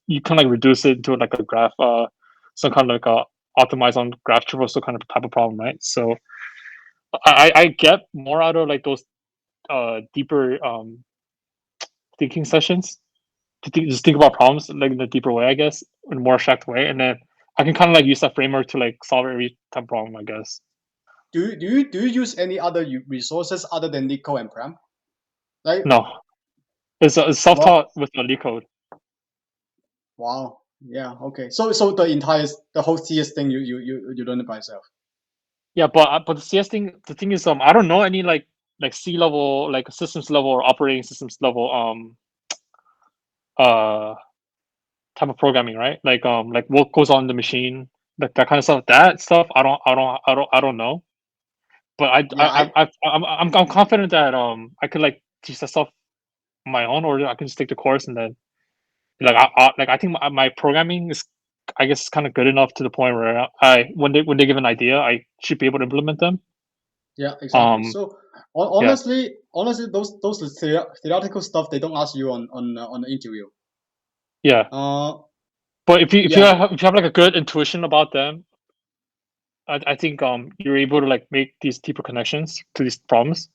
[SPEAKER 2] you can like reduce it into like a graph, some kind of like a optimize on graph traversal kind of type of problem, right? So I get more out of like those deeper thinking sessions to just think about problems like in a deeper way, I guess, in a more abstract way, and then I can kind of like use that framework to like solve every type of problem, I guess.
[SPEAKER 1] Do you use any other resources other than Nico and Pram? Like
[SPEAKER 2] No, it's
[SPEAKER 1] what?
[SPEAKER 2] self-taught with the leak code.
[SPEAKER 1] Wow. Yeah. Okay. So the whole CS thing you learn it by yourself.
[SPEAKER 2] Yeah, but the CS thing, the thing is, I don't know any like C level, like systems level or operating systems level, uh, type of programming, right? Like what goes on the machine, like that kind of stuff. That stuff, I don't know. But
[SPEAKER 1] Yeah.
[SPEAKER 2] I'm confident that I could like teach that stuff on my own, or I can just take the course and then like I think my programming is I guess kind of good enough to the point where I when they give an idea, I should be able to implement them.
[SPEAKER 1] Yeah. Exactly.
[SPEAKER 2] Um,
[SPEAKER 1] So
[SPEAKER 2] yeah,
[SPEAKER 1] honestly, those theoretical stuff they don't ask you on the interview.
[SPEAKER 2] yeah.
[SPEAKER 1] Uh.
[SPEAKER 2] But
[SPEAKER 1] Yeah.
[SPEAKER 2] if you have like a good intuition about them, I think you're able to like make these deeper connections to these problems.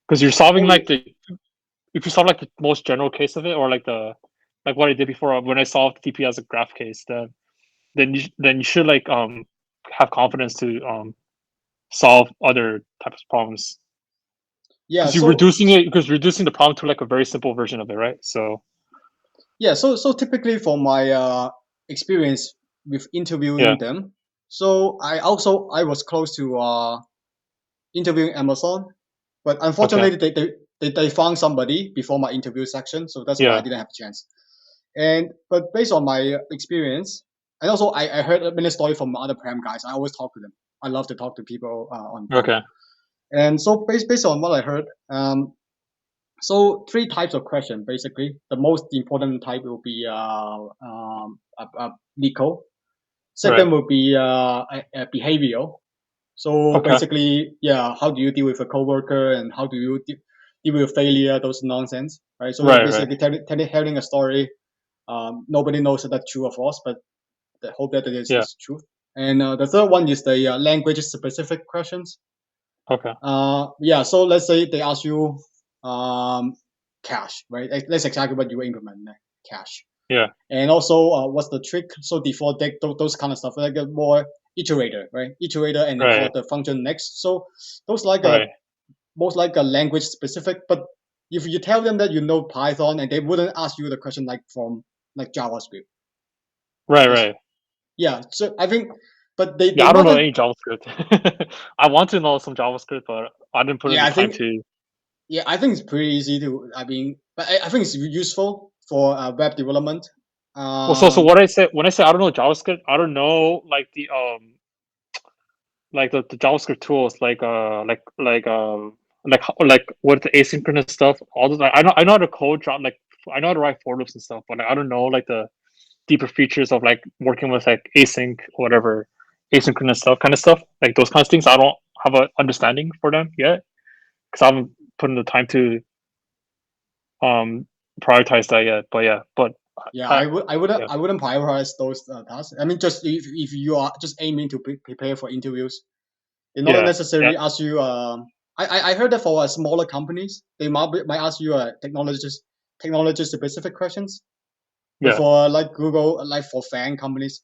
[SPEAKER 2] Because you're solving
[SPEAKER 1] Oh yeah.
[SPEAKER 2] like the if you solve like the most general case of it, or like the like what I did before when I solved TP as a graph case, then you should like have confidence to solve other types of problems
[SPEAKER 1] Yeah.
[SPEAKER 2] because you're reducing the problem to like a very simple version of it, right? So
[SPEAKER 1] Yeah. So typically for my experience with
[SPEAKER 2] yeah,
[SPEAKER 1] interviewing them, so I was close to interviewing Amazon, but
[SPEAKER 2] okay,
[SPEAKER 1] unfortunately they found somebody before my interview section, so that's why I
[SPEAKER 2] yeah,
[SPEAKER 1] didn't have a chance. And but based on my experience, and also I heard a many story from other Prem guys. I always talk to them. I love to talk to people on Prem.
[SPEAKER 2] okay,
[SPEAKER 1] And so based on what I heard, so three types of question basically. The most important type will be legal.
[SPEAKER 2] right,
[SPEAKER 1] Second will be behavioral. So
[SPEAKER 2] okay,
[SPEAKER 1] basically, yeah, how do you deal with a coworker and how do you deal with failure? Those nonsense, right? So it's
[SPEAKER 2] right,
[SPEAKER 1] basically telling a story. Nobody knows if that's true or false, but the hope that it
[SPEAKER 2] yeah,
[SPEAKER 1] is true. And the third one is the language specific questions.
[SPEAKER 2] Okay.
[SPEAKER 1] Yeah. So let's say they ask you um, cache, right? That's exactly what you implement, cache.
[SPEAKER 2] Yeah.
[SPEAKER 1] And also, what's the trick? So default deck, those kind of stuff, like a more iterator, right? Iterator, and they call
[SPEAKER 2] Right.
[SPEAKER 1] it the function next. So those like a
[SPEAKER 2] Right.
[SPEAKER 1] most like a language specific. But if you tell them that you know Python, and they wouldn't ask you the question like from like JavaScript.
[SPEAKER 2] Right.
[SPEAKER 1] That's,
[SPEAKER 2] Right.
[SPEAKER 1] yeah. So I think, but they
[SPEAKER 2] Yeah,
[SPEAKER 1] they
[SPEAKER 2] I don't know
[SPEAKER 1] wanted.
[SPEAKER 2] any JavaScript. I want to know some JavaScript, but I didn't put in
[SPEAKER 1] Yeah,
[SPEAKER 2] the
[SPEAKER 1] I
[SPEAKER 2] time
[SPEAKER 1] think.
[SPEAKER 2] to.
[SPEAKER 1] Yeah, I think it's pretty easy to. I mean, but I think it's useful for web development.
[SPEAKER 2] Well, so
[SPEAKER 1] Um,
[SPEAKER 2] what I say when I say I don't know JavaScript, I don't know like the JavaScript tools like with the asynchronous stuff. All the I know how to code like I know how to write for loops and stuff, but like, I don't know like the deeper features of like working with like async whatever asynchronous stuff kind of stuff like those kinds of things. I don't have an understanding for them yet because I haven't put in the time to um prioritize that yet. But yeah, but
[SPEAKER 1] yeah,
[SPEAKER 2] I yeah
[SPEAKER 1] I wouldn't prioritize those tasks. I mean, just if you are just aiming to prepare for interviews, they not
[SPEAKER 2] yeah yeah
[SPEAKER 1] necessarily ask you. I heard that for smaller companies, they might ask you technology specific questions. But
[SPEAKER 2] yeah.
[SPEAKER 1] for like Google, like for fan companies,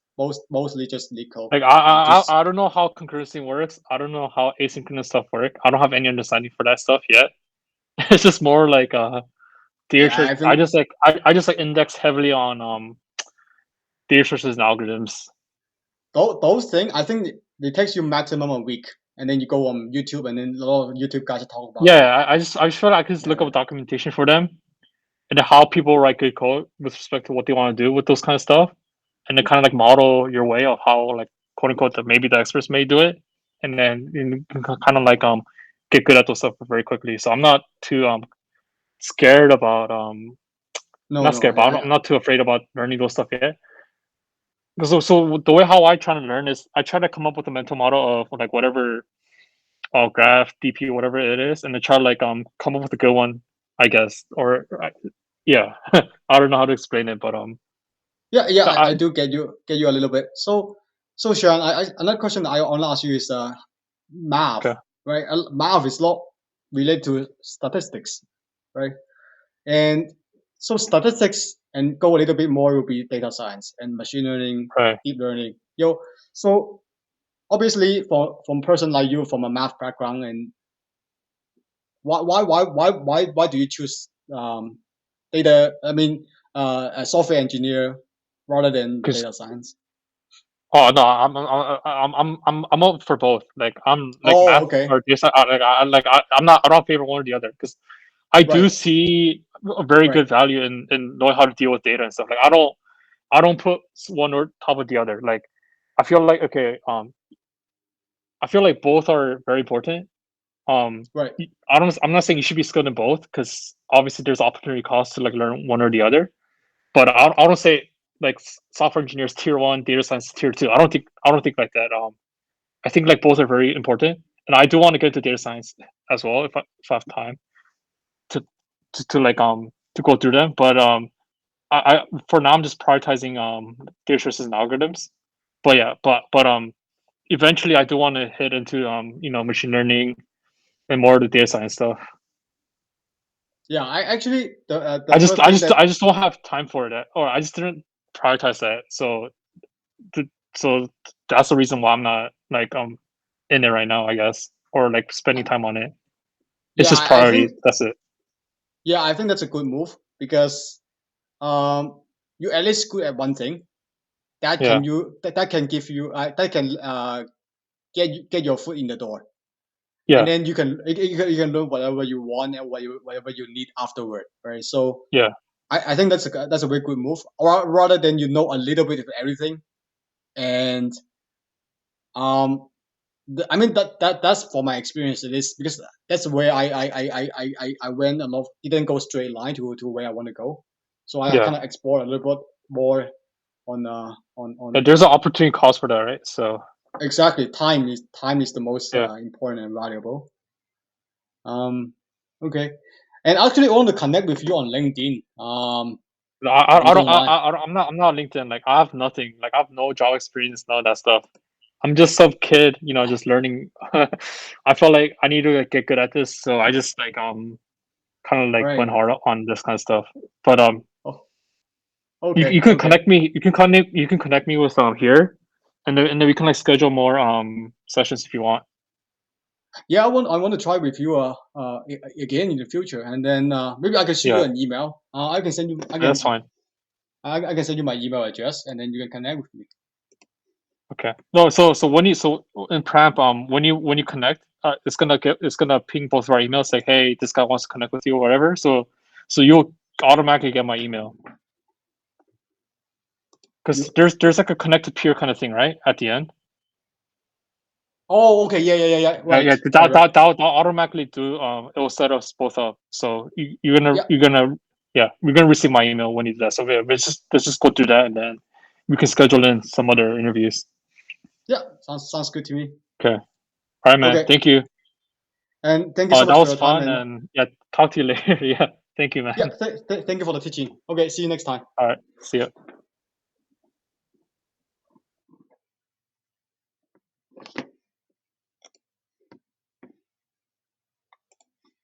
[SPEAKER 1] mostly just lead code.
[SPEAKER 2] Like
[SPEAKER 1] Just
[SPEAKER 2] I don't know how concurrency works. I don't know how asynchronous stuff work. I don't have any understanding for that stuff yet. It's just more like data
[SPEAKER 1] yeah,
[SPEAKER 2] source.
[SPEAKER 1] I think
[SPEAKER 2] I just like index heavily on data sources and algorithms.
[SPEAKER 1] those things. I think it takes you maximum a week, and then you go on YouTube, and then a lot of YouTube guys talk about
[SPEAKER 2] Yeah,
[SPEAKER 1] that.
[SPEAKER 2] I just feel like I could just look
[SPEAKER 1] Yeah,
[SPEAKER 2] up documentation for them and how people write good code with respect to what they want to do with those kind of stuff, and then kind of like model your way of how like quote unquote that maybe the experts may do it, and then you can kind of like get good at those stuff very quickly. So I'm not too scared about
[SPEAKER 1] no,
[SPEAKER 2] not
[SPEAKER 1] no,
[SPEAKER 2] scared, but I'm not too afraid about learning those stuff yet. So the way how I try to learn is I try to come up with a mental model of like whatever graph, DP, whatever it is, and then try to like come up with a good one, I guess. Or yeah, I don't know how to explain it, but
[SPEAKER 1] yeah.
[SPEAKER 2] I,
[SPEAKER 1] I do get you a little bit. So Sean, another question I want to ask you is math,
[SPEAKER 2] okay,
[SPEAKER 1] right? Math is not related to statistics, right? And so statistics and go a little bit more will be data science and machine learning,
[SPEAKER 2] right.
[SPEAKER 1] deep learning. So obviously for from person like you from a math background, and why do you choose data? I mean, a software engineer rather than
[SPEAKER 2] Because
[SPEAKER 1] data science.
[SPEAKER 2] oh no, I'm up for both. Like I'm like
[SPEAKER 1] Oh,
[SPEAKER 2] math
[SPEAKER 1] okay,
[SPEAKER 2] or just I'm not I don't favor one or the other because I do
[SPEAKER 1] right,
[SPEAKER 2] see a very
[SPEAKER 1] right,
[SPEAKER 2] good value in knowing how to deal with data and stuff. Like I don't put one or top of the other. Like I feel like okay, I feel like both are very important.
[SPEAKER 1] right,
[SPEAKER 2] I'm not saying you should be skilled in both because obviously there's opportunity cost to like learn one or the other. But I don't say like software engineers tier one, data science tier two. I don't think like that. I think like both are very important, and I do want to get into data science as well if I have time to to like to go through them. But I for now I'm just prioritizing data sources and algorithms. But yeah, but eventually I do want to hit into machine learning and more of the data science stuff.
[SPEAKER 1] yeah. I actually the first thing that
[SPEAKER 2] I just don't have time for it, or I just didn't prioritize that. Th- so that's the reason why I'm not like in it right now, I guess, or like spending time on it. It's
[SPEAKER 1] yeah
[SPEAKER 2] just
[SPEAKER 1] I think
[SPEAKER 2] priorities. That's it.
[SPEAKER 1] yeah I think that's a good move because um you at least good at one thing
[SPEAKER 2] Yeah,
[SPEAKER 1] that can give you that can get your foot in the door, and
[SPEAKER 2] yeah,
[SPEAKER 1] then you can learn whatever you want and whatever you need afterward, right? So
[SPEAKER 2] yeah,
[SPEAKER 1] I think that's a very good move, rather than you know a little bit of everything. And um I mean that's for my experience. It is because that's where I went a lot. It didn't go straight line to where I want to go, so I
[SPEAKER 2] yeah.
[SPEAKER 1] kind of explore a little bit more on
[SPEAKER 2] There's an opportunity cost for that, right? So
[SPEAKER 1] exactly. Time is the most
[SPEAKER 2] yeah,
[SPEAKER 1] important and valuable. Um, okay. And actually, I want to connect with you on LinkedIn. If you don't mind.
[SPEAKER 2] I'm not LinkedIn. Like I have nothing. Like I have no job experience, none of that stuff. I'm just some kid, just learning. I felt like I need to like, get good at this, so I just like kind of like went
[SPEAKER 1] Right.
[SPEAKER 2] hard on this kind of stuff. But
[SPEAKER 1] Oh,
[SPEAKER 2] you
[SPEAKER 1] okay.
[SPEAKER 2] can
[SPEAKER 1] Okay.
[SPEAKER 2] connect me. You can connect me with here, and then we can like schedule more sessions if you want.
[SPEAKER 1] Yeah, I want to try with you again in the future, and then maybe I can shoot you
[SPEAKER 2] Yeah,
[SPEAKER 1] an email. I can send you
[SPEAKER 2] that's fine.
[SPEAKER 1] I can send you my email address, and then you can connect with me.
[SPEAKER 2] Okay. No, so when you in Pramp, when you connect, it's gonna ping both of our emails like, hey, this guy wants to connect with you or whatever. So you'll automatically get my email because
[SPEAKER 1] You
[SPEAKER 2] there's like a connect to peer kind of thing, right? At the end.
[SPEAKER 1] Oh, okay. Yeah, yeah, yeah, yeah.
[SPEAKER 2] Yeah,
[SPEAKER 1] Right,
[SPEAKER 2] yeah.
[SPEAKER 1] right, right.
[SPEAKER 2] That'll automatically do. It will set us both up. So
[SPEAKER 1] Yeah,
[SPEAKER 2] we're gonna receive my email when you do that. So yeah, let's just go through that and then we can schedule in some other interviews.
[SPEAKER 1] yeah. Sounds good to me.
[SPEAKER 2] Okay. All right, man.
[SPEAKER 1] Okay,
[SPEAKER 2] Thank you.
[SPEAKER 1] and thank you so
[SPEAKER 2] That
[SPEAKER 1] much for
[SPEAKER 2] was
[SPEAKER 1] your time.
[SPEAKER 2] fun,
[SPEAKER 1] And
[SPEAKER 2] and yeah, talk to you later. Yeah, thank you,
[SPEAKER 1] yeah,
[SPEAKER 2] man.
[SPEAKER 1] thank you for the teaching. Okay, see you next time.
[SPEAKER 2] All right, see ya.